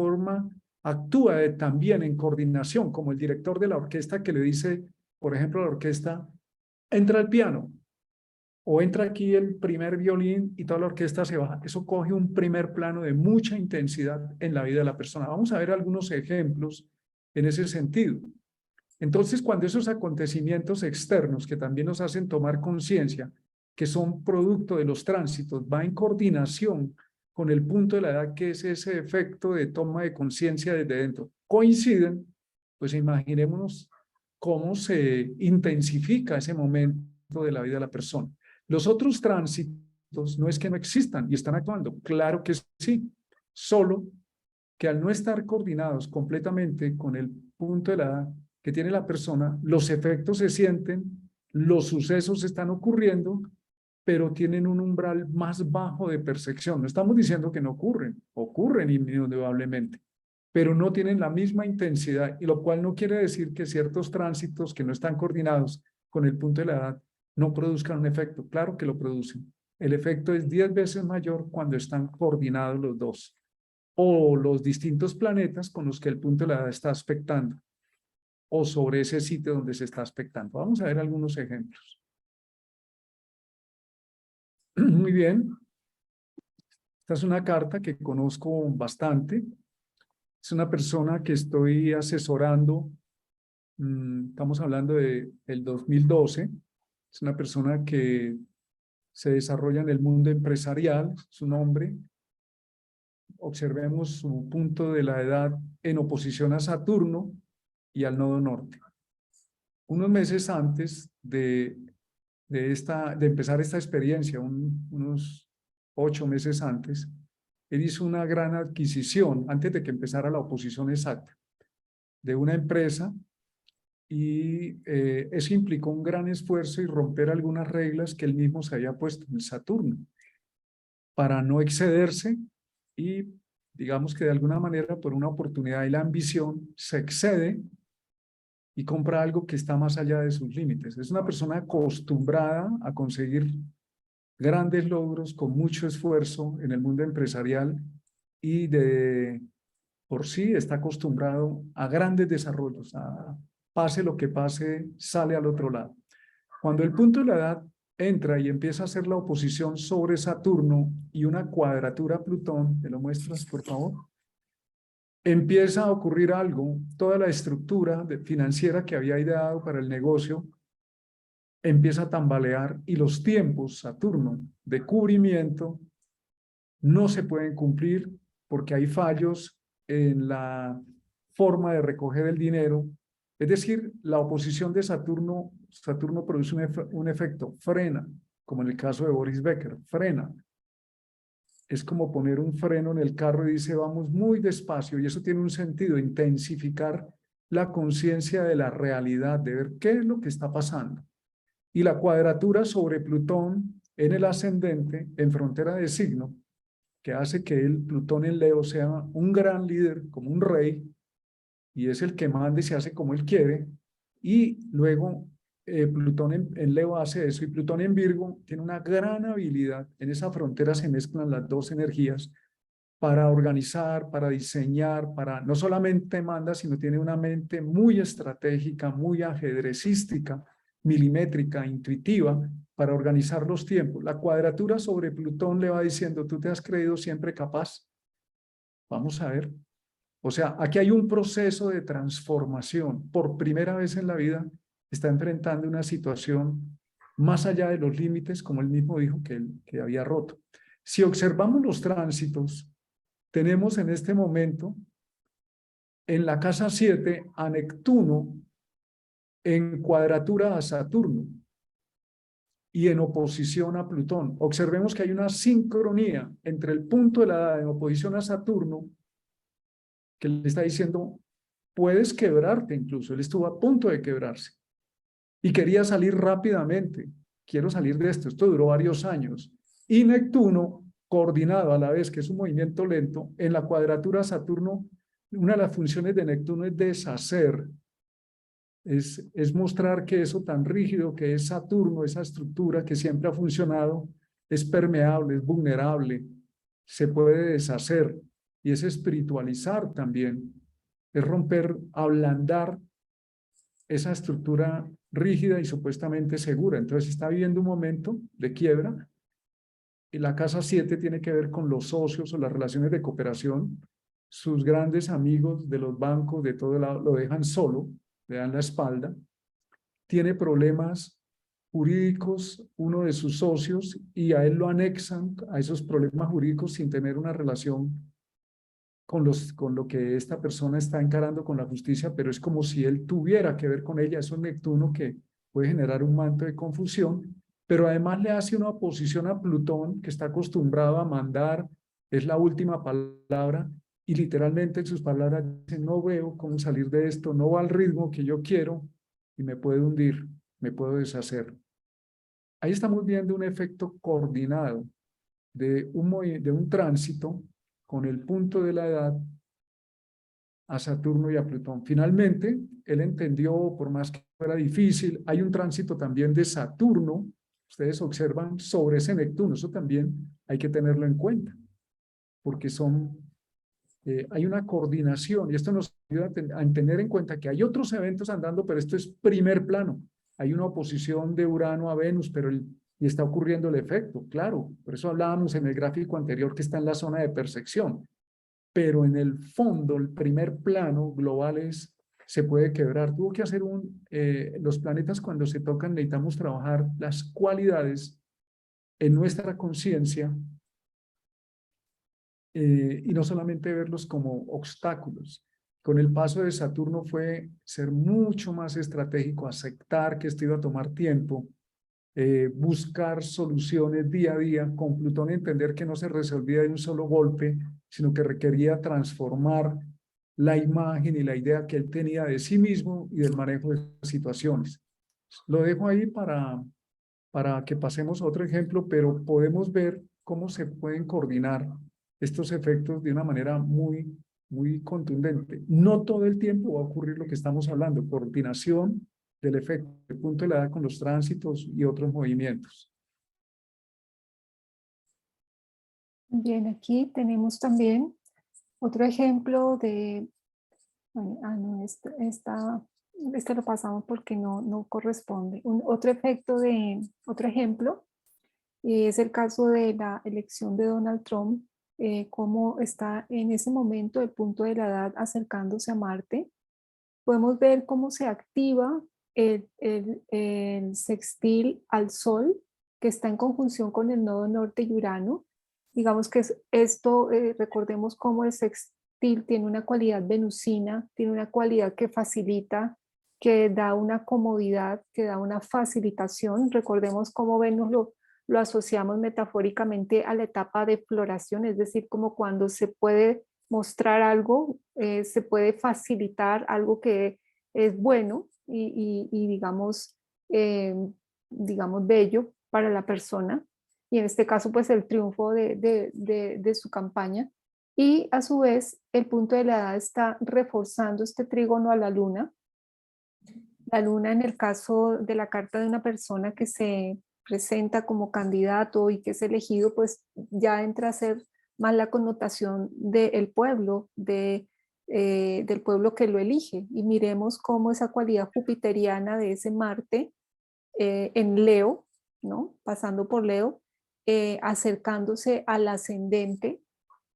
A: actúa también en coordinación, como el director de la orquesta que le dice, por ejemplo, a la orquesta, entra el piano, o entra aquí el primer violín y toda la orquesta se baja. Eso coge un primer plano de mucha intensidad en la vida de la persona. Vamos a ver algunos ejemplos en ese sentido. Entonces, cuando esos acontecimientos externos que también nos hacen tomar conciencia, que son producto de los tránsitos, va en coordinación con el punto de la edad, que es ese efecto de toma de conciencia desde dentro, coinciden, pues imaginémonos cómo se intensifica ese momento de la vida de la persona. Los otros tránsitos no es que no existan y están actuando, claro que sí, solo que al no estar coordinados completamente con el punto de la edad que tiene la persona, los efectos se sienten, los sucesos están ocurriendo, pero tienen un umbral más bajo de percepción. No estamos diciendo que no ocurren, ocurren indudablemente, pero no tienen la misma intensidad, y lo cual no quiere decir que ciertos tránsitos que no están coordinados con el punto de la edad no produzcan un efecto. Claro que lo producen. El efecto es 10 veces mayor cuando están coordinados los dos, o los distintos planetas con los que el punto de la edad está aspectando, o sobre ese sitio donde se está aspectando. Vamos a ver algunos ejemplos. Muy bien. Esta es una carta que conozco bastante. Es una persona que estoy asesorando. Estamos hablando del 2012. Es una persona que se desarrolla en el mundo empresarial. Es un hombre observemos su punto de la edad en oposición a Saturno y al nodo norte. Unos meses antes de empezar esta experiencia, unos 8 meses antes, él hizo una gran adquisición, antes de que empezara la oposición exacta, de una empresa, y eso implicó un gran esfuerzo y romper algunas reglas que él mismo se había puesto en Saturno, para no excederse y, digamos que de alguna manera, por una oportunidad y la ambición, se excede y compra algo que está más allá de sus límites. Es una persona acostumbrada a conseguir grandes logros con mucho esfuerzo en el mundo empresarial y por sí está acostumbrado a grandes desarrollos, a pase lo que pase, sale al otro lado. Cuando el punto de la edad entra y empieza a hacer la oposición sobre Saturno y una cuadratura a Plutón, ¿me lo muestras, por favor? Empieza a ocurrir algo, toda la estructura financiera que había ideado para el negocio empieza a tambalear y los tiempos, Saturno, de cubrimiento no se pueden cumplir porque hay fallos en la forma de recoger el dinero. Es decir, la oposición de Saturno produce un efecto, frena, como en el caso de Boris Becker, frena. Es como poner un freno en el carro y dice, vamos muy despacio, y eso tiene un sentido, intensificar la conciencia de la realidad, de ver qué es lo que está pasando. Y la cuadratura sobre Plutón en el ascendente, en frontera de signo, que hace que el Plutón en Leo sea un gran líder, como un rey, y es el que manda y se hace como él quiere, y luego Plutón en Leo hace eso, y Plutón en Virgo tiene una gran habilidad, en esa frontera se mezclan las dos energías, para organizar, para diseñar, para no solamente manda, sino tiene una mente muy estratégica, muy ajedrecística, milimétrica, intuitiva, para organizar los tiempos. La cuadratura sobre Plutón le va diciendo, tú te has creído siempre capaz. Vamos a ver. O sea, aquí hay un proceso de transformación. Por primera vez en la vida está enfrentando una situación más allá de los límites, como él mismo dijo que había roto. Si observamos los tránsitos, tenemos en este momento en la casa 7 a Neptuno en cuadratura a Saturno y en oposición a Plutón. Observemos que hay una sincronía entre el punto de la edad en oposición a Saturno, que le está diciendo, puedes quebrarte incluso. Él estuvo a punto de quebrarse y quería salir rápidamente. Quiero salir de esto. Esto duró varios años. Y Neptuno, coordinado a la vez, que es un movimiento lento, en la cuadratura Saturno, una de las funciones de Neptuno es deshacer, es mostrar que eso tan rígido que es Saturno, esa estructura que siempre ha funcionado, es permeable, es vulnerable, se puede deshacer, y es espiritualizar también, es romper, ablandar esa estructura rígida y supuestamente segura. Entonces está viviendo un momento de quiebra, y la casa 7 tiene que ver con los socios o las relaciones de cooperación. Sus grandes amigos de los bancos, de todo lado, lo dejan solo, le dan la espalda. Tiene problemas jurídicos uno de sus socios y a él lo anexan a esos problemas jurídicos sin tener una relación con lo que esta persona está encarando con la justicia, pero es como si él tuviera que ver con ella. Eso es Neptuno, que puede generar un manto de confusión, pero además le hace una oposición a Plutón, que está acostumbrado a mandar, es la última palabra, y literalmente en sus palabras dice, no veo cómo salir de esto, no va al ritmo que yo quiero y me puedo hundir, me puedo deshacer. Ahí estamos viendo un efecto coordinado de un tránsito con el punto de la edad a Saturno y a Plutón. Finalmente, él entendió, por más que fuera difícil, hay un tránsito también de Saturno, ustedes observan, sobre ese Neptuno, eso también hay que tenerlo en cuenta, porque hay una coordinación, y esto nos ayuda a tener en cuenta que hay otros eventos andando, pero esto es primer plano. Hay una oposición de Urano a Venus, y está ocurriendo el efecto, claro, por eso hablábamos en el gráfico anterior que está en la zona de percepción, pero en el fondo, el primer plano global se puede quebrar. Tuvo que hacer los planetas cuando se tocan necesitamos trabajar las cualidades en nuestra conciencia y no solamente verlos como obstáculos. Con el paso de Saturno fue ser mucho más estratégico, aceptar que esto iba a tomar tiempo, buscar soluciones día a día, con Plutón entender que no se resolvía de un solo golpe, sino que requería transformar la imagen y la idea que él tenía de sí mismo y del manejo de situaciones. Lo dejo ahí para que pasemos a otro ejemplo, pero podemos ver cómo se pueden coordinar estos efectos de una manera muy contundente. No todo el tiempo va a ocurrir lo que estamos hablando, coordinación del efecto, el punto de la edad con los tránsitos y otros movimientos.
B: Bien, aquí tenemos también otro ejemplo de, bueno, no, este lo pasamos porque no corresponde. Otro efecto otro ejemplo, es el caso de la elección de Donald Trump, cómo está en ese momento el punto de la edad acercándose a Marte. Podemos ver cómo se activa el sextil al Sol, que está en conjunción con el nodo norte y Urano. Digamos que esto, recordemos cómo el sextil tiene una cualidad venusina, tiene una cualidad que facilita, que da una comodidad, que da una facilitación. Recordemos cómo Venus lo asociamos metafóricamente a la etapa de floración, es decir, como cuando se puede mostrar algo, se puede facilitar algo que es bueno y digamos, bello para la persona. Y en este caso, pues el triunfo de su campaña. Y a su vez, el punto de la edad está reforzando este trígono a la luna. La luna, en el caso de la carta de una persona que se presenta como candidato y que es elegido, pues ya entra a ser más la connotación del pueblo, del pueblo que lo elige. Y miremos cómo esa cualidad jupiteriana de ese Marte en Leo, ¿no? Pasando por Leo, acercándose al ascendente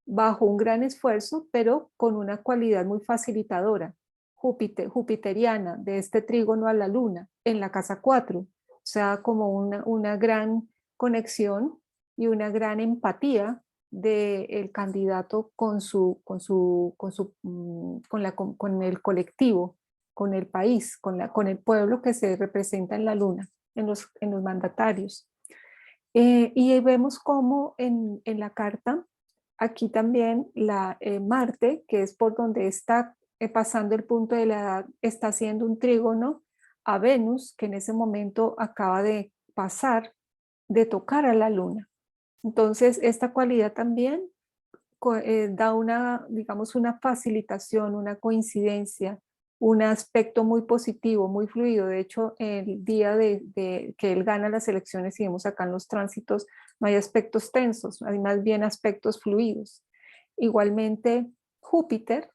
B: bajo un gran esfuerzo, pero con una cualidad muy facilitadora, jupiteriana, de este trígono a la luna, en la casa 4. O sea, como una gran conexión y una gran empatía del candidato con el colectivo, con el país, con el pueblo que se representa en la luna, en los mandatarios. Y vemos cómo en la carta, aquí también Marte, que es por donde está pasando el punto de la edad, está haciendo un trígono a Venus, que en ese momento acaba de pasar, de tocar a la Luna. Entonces, esta cualidad también da digamos, una facilitación, una coincidencia, un aspecto muy positivo, muy fluido. De hecho, el día de que él gana las elecciones, y vemos acá en los tránsitos, no hay aspectos tensos, hay más bien aspectos fluidos. Igualmente, Júpiter,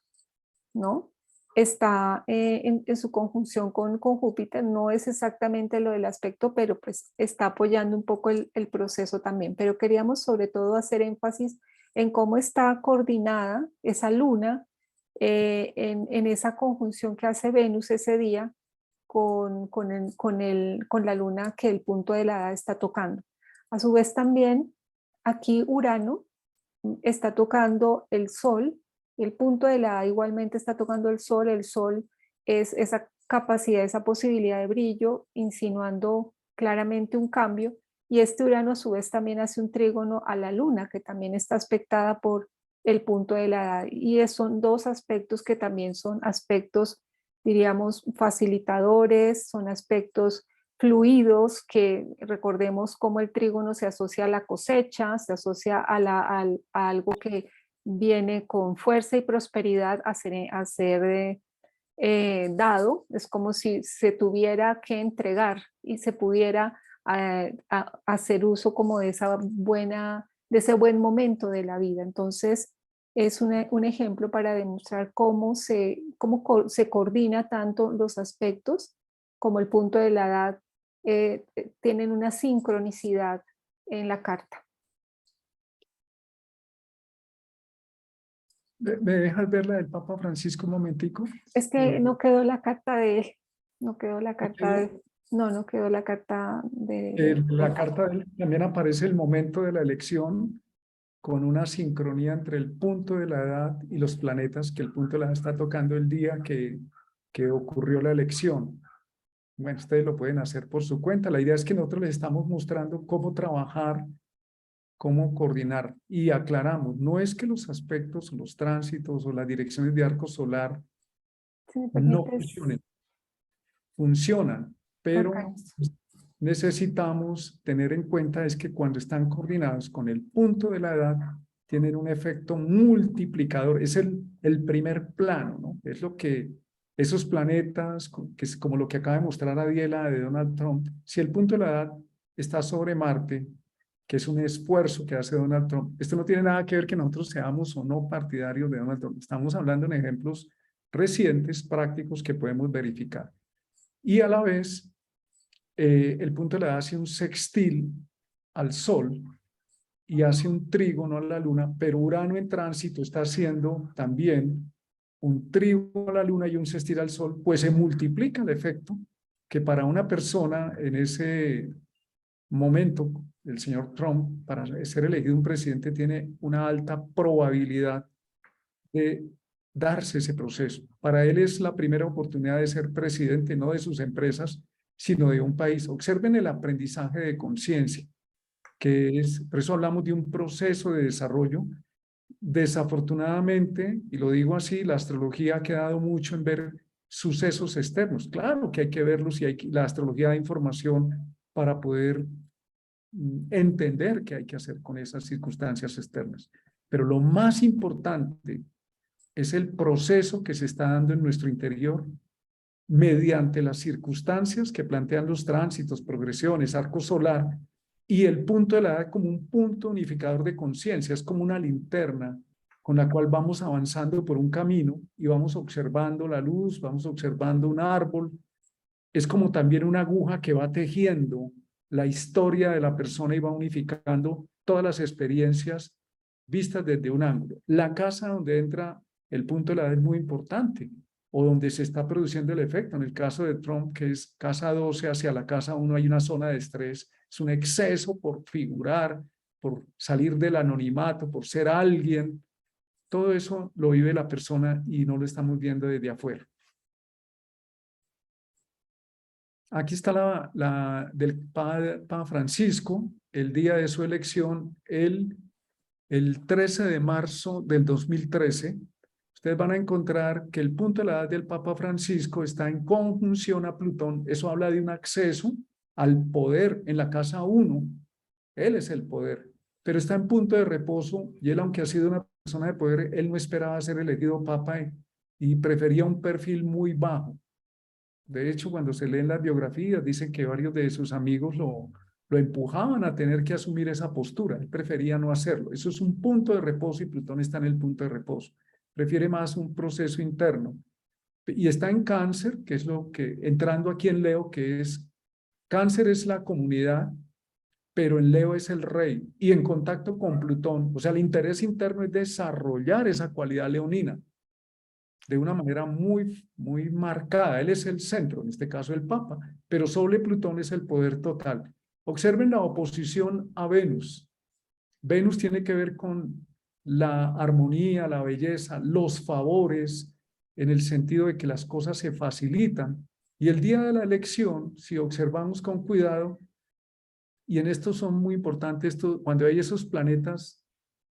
B: ¿no? Está en su conjunción con Júpiter, no es exactamente lo del aspecto, pero pues está apoyando un poco el proceso también. Pero queríamos sobre todo hacer énfasis en cómo está coordinada esa luna en esa conjunción que hace Venus ese día con la luna que el punto de la edad está tocando. A su vez también aquí Urano está tocando el Sol, el punto de la A igualmente está tocando el Sol es esa capacidad, esa posibilidad de brillo, insinuando claramente un cambio, y este Urano a su vez también hace un trígono a la Luna, que también está aspectada por el punto de la edad, y son dos aspectos que también son aspectos, diríamos, facilitadores, son aspectos fluidos, que recordemos cómo el trígono se asocia a la cosecha, se asocia a algo que viene con fuerza y prosperidad a ser dado. Es como si se tuviera que entregar y se pudiera hacer uso como de de ese buen momento de la vida. Entonces, es un ejemplo para demostrar cómo se coordina tanto los aspectos como el punto de la edad, tienen una sincronicidad en la carta.
A: ¿Me dejas ver la del Papa Francisco un momentico?
B: Es que
A: Eh,
B: no quedó la carta de él, no quedó la
A: ¿No
B: carta
A: quedó?
B: no quedó la carta de
A: La carta de él también aparece el momento de la elección con una sincronía entre el punto de la edad y los planetas, que el punto de la edad está tocando el día que ocurrió la elección. Bueno, ustedes lo pueden hacer por su cuenta. La idea es que nosotros les estamos mostrando cómo trabajar, cómo coordinar, y aclaramos, no es que los aspectos, los tránsitos o las direcciones de arco solar
B: Si me
A: no
B: permites,
A: funcionan, pero
B: Carlos.
A: necesitamos tener en cuenta es que cuando están coordinados con el punto de la edad, tienen un efecto multiplicador. Es el primer plano, ¿no? Es lo que esos planetas, que es como lo que acaba de mostrar Adiela de Donald Trump, si el punto de la edad está sobre Marte, que es un esfuerzo que hace Donald Trump, esto no tiene nada que ver que nosotros seamos o no partidarios de Donald Trump. Estamos hablando en ejemplos recientes, prácticos, que podemos verificar. Y a la vez, el punto de la edad hace un sextil al Sol y hace un trígono a la Luna, pero Urano en tránsito está haciendo también un trígono a la Luna y un sextil al Sol, pues se multiplica el efecto que para una persona en ese momento, el señor Trump, para ser elegido un presidente, tiene una alta probabilidad de darse ese proceso. Para él es la primera oportunidad de ser presidente, no de sus empresas, sino de un país. Observen el aprendizaje de conciencia, que es, por eso hablamos de un proceso de desarrollo. Desafortunadamente, y lo digo así, la astrología ha quedado mucho en ver sucesos externos. Claro que hay que verlos y la astrología da información para poder entender qué hay que hacer con esas circunstancias externas. Pero lo más importante es el proceso que se está dando en nuestro interior mediante las circunstancias que plantean los tránsitos, progresiones, arco solar y el punto de la edad como un punto unificador de conciencia, es como una linterna con la cual vamos avanzando por un camino y vamos observando la luz, vamos observando un árbol. Es como también una aguja que va tejiendo la historia de la persona y va unificando todas las experiencias vistas desde un ángulo. La casa donde entra el punto de la edad es muy importante, o donde se está produciendo el efecto. En el caso de Trump, que es casa 12 hacia la casa 1, hay una zona de estrés, es un exceso por figurar, por salir del anonimato, por ser alguien. Todo eso lo vive la persona y no lo estamos viendo desde afuera. Aquí está la del Papa Francisco, el día de su elección, el 13 de marzo del 2013. Ustedes van a encontrar que el punto de la edad del Papa Francisco está en conjunción a Plutón. Eso habla de un acceso al poder en la casa 1. Él es el poder, pero está en punto de reposo y él, aunque ha sido una persona de poder, él no esperaba ser elegido Papa y prefería un perfil muy bajo. De hecho, cuando se leen las biografías, dicen que varios de sus amigos lo empujaban a tener que asumir esa postura. Él prefería no hacerlo. Eso es un punto de reposo y Plutón está en el punto de reposo. Prefiere más un proceso interno. Y está en Cáncer, que es lo que, entrando aquí en Leo, que es, Cáncer es la comunidad, pero en Leo es el rey. Y en contacto con Plutón, o sea, el interés interno es desarrollar esa cualidad leonina de una manera muy marcada. Él es el centro, en este caso el Papa, pero sobre Plutón es el poder total. Observen la oposición a Venus. Venus tiene que ver con la armonía, la belleza, los favores, en el sentido de que las cosas se facilitan. Y el día de la elección, si observamos con cuidado, y en esto son muy importantes, cuando hay esos planetas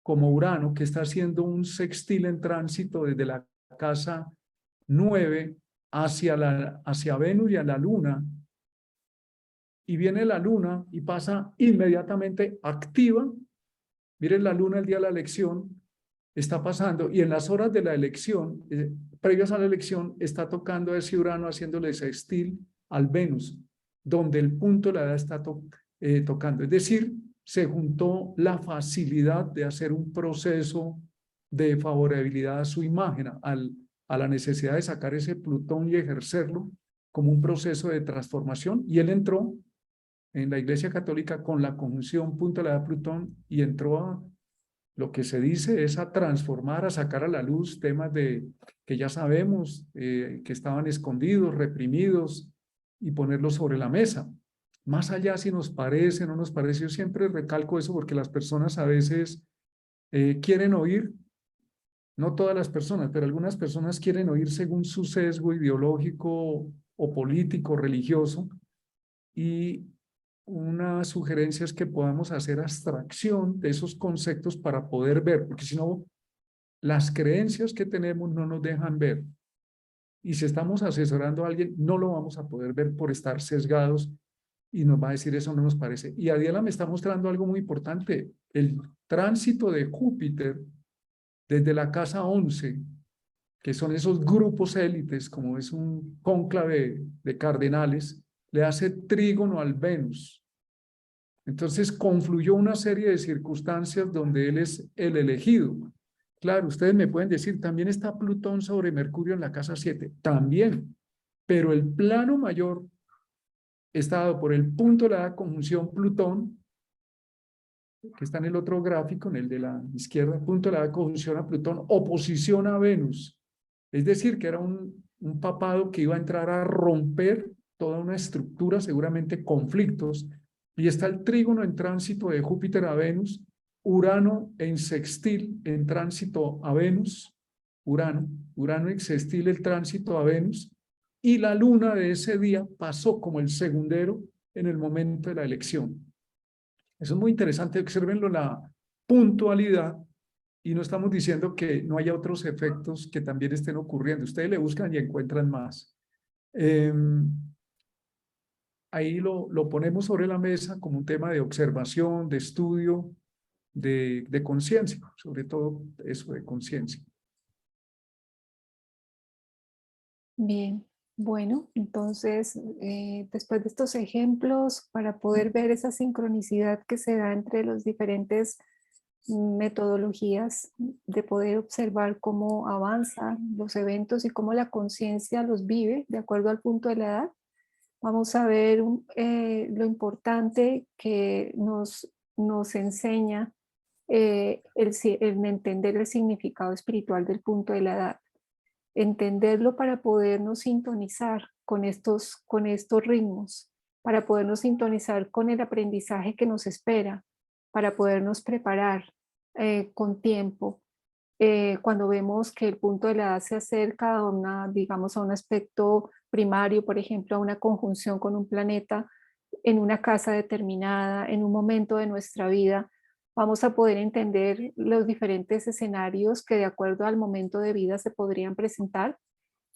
A: como Urano, que está haciendo un sextil en tránsito desde la casa 9 hacia Venus y a la Luna, y viene la Luna y pasa inmediatamente activa. Miren, la Luna el día de la elección está pasando, y en las horas de la elección, previas a la elección, está tocando ese Urano haciéndole sextil al Venus, donde el punto de la edad está tocando. Es decir, se juntó la facilidad de hacer un proceso de favorabilidad a su imagen, a la necesidad de sacar ese Plutón y ejercerlo como un proceso de transformación. Y él entró en la Iglesia Católica con la conjunción punto de la edad Plutón y entró a lo que se dice es a transformar, a sacar a la luz temas que ya sabemos que estaban escondidos, reprimidos, y ponerlos sobre la mesa. Más allá si nos parece o no nos parece, yo siempre recalco eso porque las personas a veces quieren oír, no todas las personas, pero algunas personas quieren oír según su sesgo ideológico o político, religioso, y una sugerencia es que podamos hacer abstracción de esos conceptos para poder ver, porque si no, las creencias que tenemos no nos dejan ver. Y si estamos asesorando a alguien, no lo vamos a poder ver por estar sesgados y nos va a decir eso no nos parece. Y Adiela me está mostrando algo muy importante, el tránsito de Júpiter desde la casa 11, que son esos grupos élites, como es un cónclave de cardenales, le hace trígono al Venus. Entonces confluyó una serie de circunstancias donde él es el elegido. Claro, ustedes me pueden decir, también está Plutón sobre Mercurio en la casa 7, también, pero el plano mayor está dado por el punto de la conjunción Plutón, que está en el otro gráfico, en el de la izquierda, punto de la conjunción a Plutón, oposición a Venus. Es decir, que era un papado que iba a entrar a romper toda una estructura, seguramente conflictos, y está el trígono en tránsito de Júpiter a Venus, Urano en sextil en tránsito a Venus, Urano en sextil el tránsito a Venus, y la luna de ese día pasó como el segundero en el momento de la elección. Eso es muy interesante, observenlo, la puntualidad, y no estamos diciendo que no haya otros efectos que también estén ocurriendo. Ustedes le buscan y encuentran más. Ahí lo ponemos sobre la mesa como un tema de observación, de estudio, de conciencia, sobre todo eso de conciencia.
B: Bien, bueno, entonces después de estos ejemplos, para poder ver esa sincronicidad que se da entre los diferentes metodologías, de poder observar cómo avanzan los eventos y cómo la conciencia los vive de acuerdo al punto de la edad, vamos a ver lo importante que nos enseña el entender el significado espiritual del punto de la edad, entenderlo para podernos sintonizar con estos ritmos, para podernos sintonizar con el aprendizaje que nos espera, para podernos preparar con tiempo. Cuando vemos que el punto de la edad se acerca a digamos, a un aspecto primario, por ejemplo, a una conjunción con un planeta en una casa determinada, en un momento de nuestra vida, vamos a poder entender los diferentes escenarios que de acuerdo al momento de vida se podrían presentar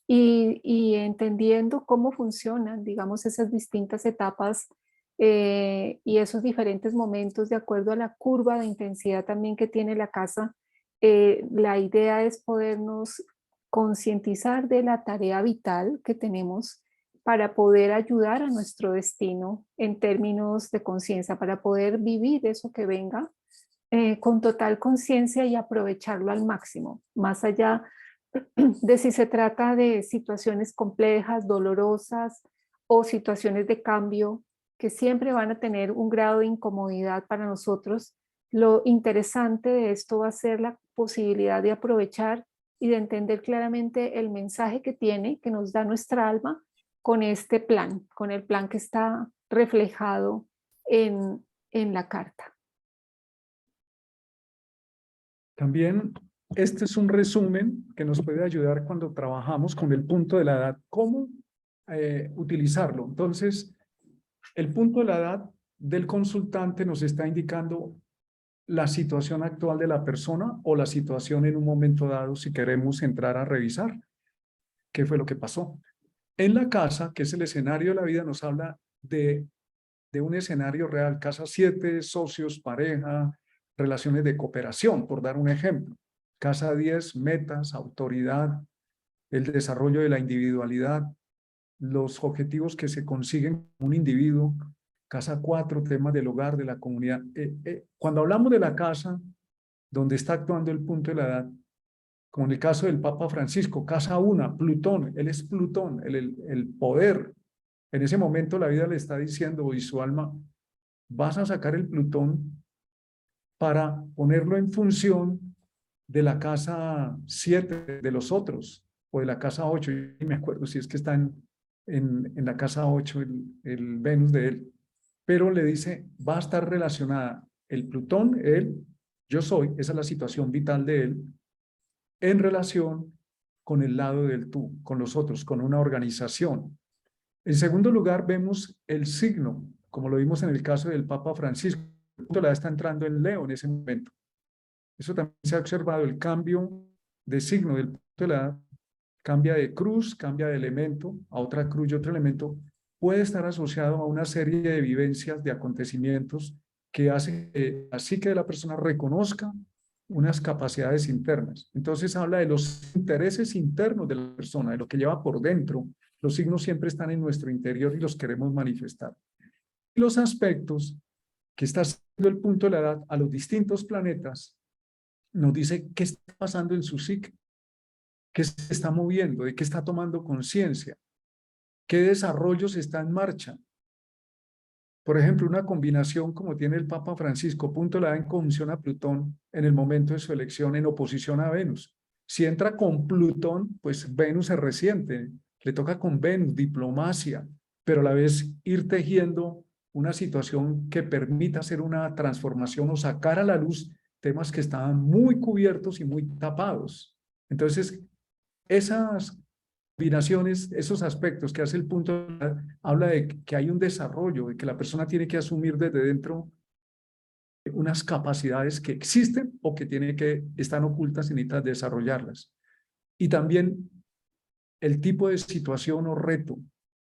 B: y entendiendo cómo funcionan, digamos, esas distintas etapas y esos diferentes momentos de acuerdo a la curva de intensidad también que tiene la casa. La idea es podernos concientizar de la tarea vital que tenemos para poder ayudar a nuestro destino en términos de conciencia, para poder vivir eso que venga con total conciencia y aprovecharlo al máximo, más allá de si se trata de situaciones complejas, dolorosas o situaciones de cambio que siempre van a tener un grado de incomodidad para nosotros. Lo interesante de esto va a ser la posibilidad de aprovechar y de entender claramente el mensaje que tiene, que nos da nuestra alma con este plan, con el plan que está reflejado en la carta.
A: También este es un resumen que nos puede ayudar cuando trabajamos con el punto de la edad, cómo utilizarlo. Entonces, el punto de la edad del consultante nos está indicando la situación actual de la persona o la situación en un momento dado si queremos entrar a revisar qué fue lo que pasó. En la casa, que es el escenario de la vida, nos habla de un escenario real, casa 7, socios, pareja, relaciones de cooperación, por dar un ejemplo. Casa 10, metas, autoridad, el desarrollo de la individualidad, los objetivos que se consiguen con un individuo. Casa 4, temas del hogar, de la comunidad. Cuando hablamos de la casa, donde está actuando el punto de la edad, como en el caso del Papa Francisco, casa 1, Plutón, él es Plutón, el poder. En ese momento la vida le está diciendo, y su alma, vas a sacar el Plutón para ponerlo en función de la casa 7 de los otros, o de la casa 8, y me acuerdo si es que está en la casa 8 el Venus de él, pero le dice, va a estar relacionada el Plutón, él, Yo soy, esa es la situación vital de él, en relación con el lado del tú, con los otros, con una organización. En segundo lugar, vemos el signo, como lo vimos en el caso del Papa Francisco. El punto de la edad está entrando en Leo en ese momento. Eso también se ha observado, el cambio de signo del punto de la edad, cambia de cruz, cambia de elemento a otra cruz y otro elemento, puede estar asociado a una serie de vivencias, de acontecimientos que hacen que la psique de la persona reconozca unas capacidades internas. Entonces habla de los intereses internos de la persona, de lo que lleva por dentro. Los signos siempre están en nuestro interior y los queremos manifestar. Y los aspectos que está haciendo el punto de la edad a los distintos planetas nos dice qué está pasando en su psique, qué se está moviendo, de qué está tomando conciencia, qué desarrollos está en marcha. Por ejemplo, una combinación como tiene el Papa Francisco, punto la da en conjunción a Plutón en el momento de su elección en oposición a Venus. Si entra con Plutón, pues Venus se resiente, le toca con Venus, diplomacia, pero a la vez ir tejiendo una situación que permita hacer una transformación o sacar a la luz temas que estaban muy cubiertos y muy tapados. Entonces, esas combinaciones, esos aspectos que hace el punto, habla de que hay un desarrollo, de que la persona tiene que asumir desde dentro unas capacidades que existen o que están ocultas y necesita desarrollarlas. Y también el tipo de situación o reto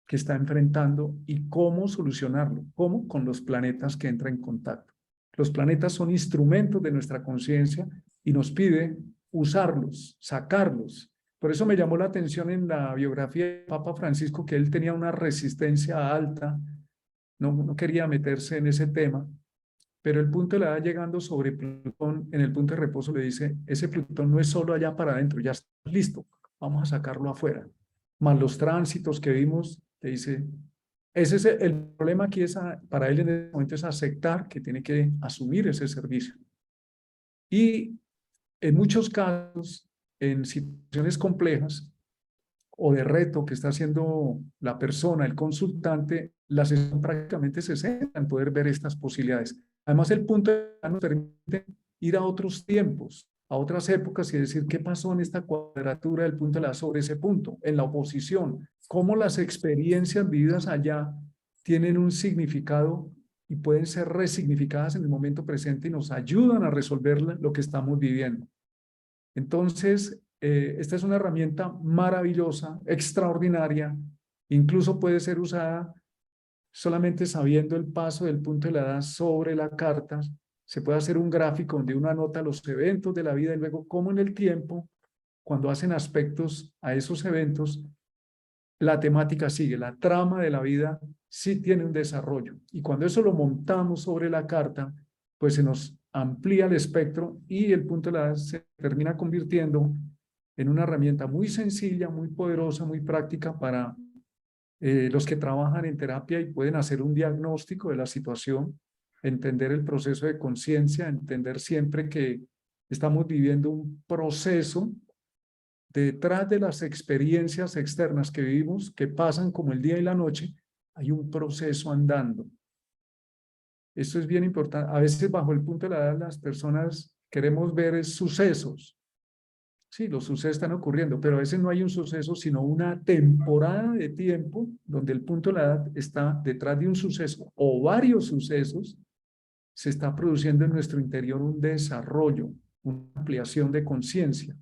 A: que está enfrentando y cómo solucionarlo, cómo con los planetas que entra en contacto. Los planetas son instrumentos de nuestra conciencia y nos pide usarlos, sacarlos. Por eso me llamó la atención en la biografía del Papa Francisco que él tenía una resistencia alta, no quería meterse en ese tema, pero el punto de la edad llegando sobre Plutón, en el punto de reposo le dice, ese Plutón no es solo allá para adentro, ya está listo, vamos a sacarlo afuera. Más los tránsitos que vimos, te dice, ese es el problema aquí para él en este momento es aceptar que tiene que asumir ese servicio. Y en muchos casos, en situaciones complejas o de reto que está haciendo la persona, el consultante, la sesión prácticamente se centra en poder ver estas posibilidades. Además, el punto de nos permite ir a otros tiempos, a otras épocas y decir qué pasó en esta cuadratura del punto de la sobre ese punto, en la oposición, cómo las experiencias vividas allá tienen un significado y pueden ser resignificadas en el momento presente y nos ayudan a resolver lo que estamos viviendo. Entonces, esta es una herramienta maravillosa, extraordinaria, incluso puede ser usada solamente sabiendo el paso del punto de la edad sobre la carta. Se puede hacer un gráfico donde uno anota los eventos de la vida y luego cómo en el tiempo, cuando hacen aspectos a esos eventos, la temática sigue, la trama de la vida sí tiene un desarrollo. Y cuando eso lo montamos sobre la carta, pues se nos amplía el espectro y el punto de la edad se termina convirtiendo en una herramienta muy sencilla, muy poderosa, muy práctica para los que trabajan en terapia y pueden hacer un diagnóstico de la situación, entender el proceso de conciencia, entender siempre que estamos viviendo un proceso detrás de las experiencias externas que vivimos, que pasan como el día y la noche, hay un proceso andando. Esto es bien importante. A veces bajo el punto de la edad las personas queremos ver sucesos. Sí, los sucesos están ocurriendo, pero a veces no hay un suceso, sino una temporada de tiempo donde el punto de la edad está detrás de un suceso o varios sucesos, se está produciendo en nuestro interior un desarrollo, una ampliación de conciencia.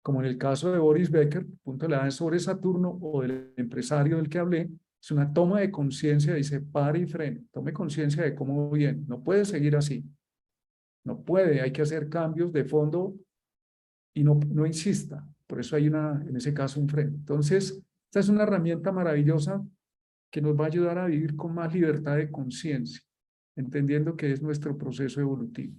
A: Como en el caso de Boris Becker, punto de la edad sobre Saturno o del empresario del que hablé, es una toma de conciencia, dice, pare y frene, tome conciencia de cómo viene, no puede seguir así, no puede, hay que hacer cambios de fondo y no insista. Por eso hay en ese caso, un freno. Entonces, esta es una herramienta maravillosa que nos va a ayudar a vivir con más libertad de conciencia, entendiendo que es nuestro proceso evolutivo.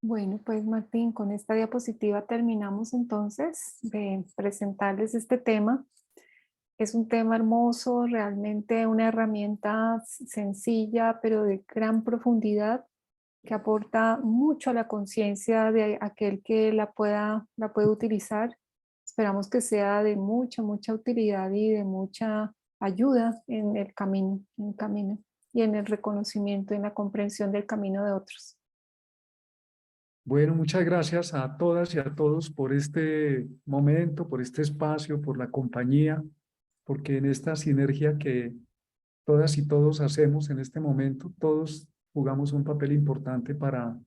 B: Bueno, pues Martín, con esta diapositiva terminamos entonces de presentarles este tema. Es un tema hermoso, realmente una herramienta sencilla, pero de gran profundidad, que aporta mucho a la conciencia de aquel que la puede utilizar. Esperamos que sea de mucha utilidad y de mucha ayuda en el camino y en el reconocimiento y en la comprensión del camino de otros.
A: Bueno, muchas gracias a todas y a todos por este momento, por este espacio, por la compañía, porque en esta sinergia que todas y todos hacemos en este momento, todos jugamos un papel importante para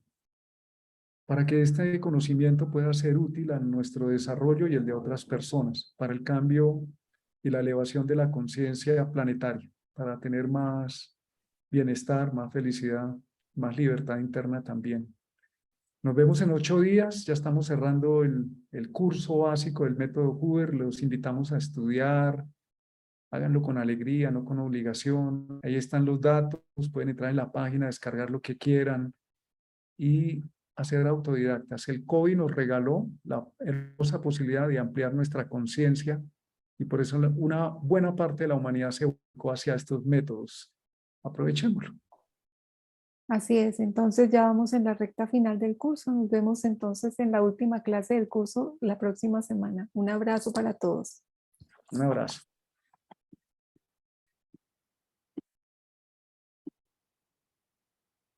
A: que este conocimiento pueda ser útil a nuestro desarrollo y el de otras personas, para el cambio y la elevación de la conciencia planetaria, para tener más bienestar, más felicidad, más libertad interna también. Nos vemos en 8 días, ya estamos cerrando el curso básico del método Hoover, los invitamos a estudiar, háganlo con alegría, no con obligación, ahí están los datos, pueden entrar en la página, descargar lo que quieran y hacer autodidactas. El COVID nos regaló la hermosa posibilidad de ampliar nuestra conciencia y por eso una buena parte de la humanidad se volcó hacia estos métodos. Aprovechémoslo.
B: Así es, entonces ya vamos en la recta final del curso. Nos vemos entonces en la última clase del curso la próxima semana. Un abrazo para todos.
A: Un abrazo.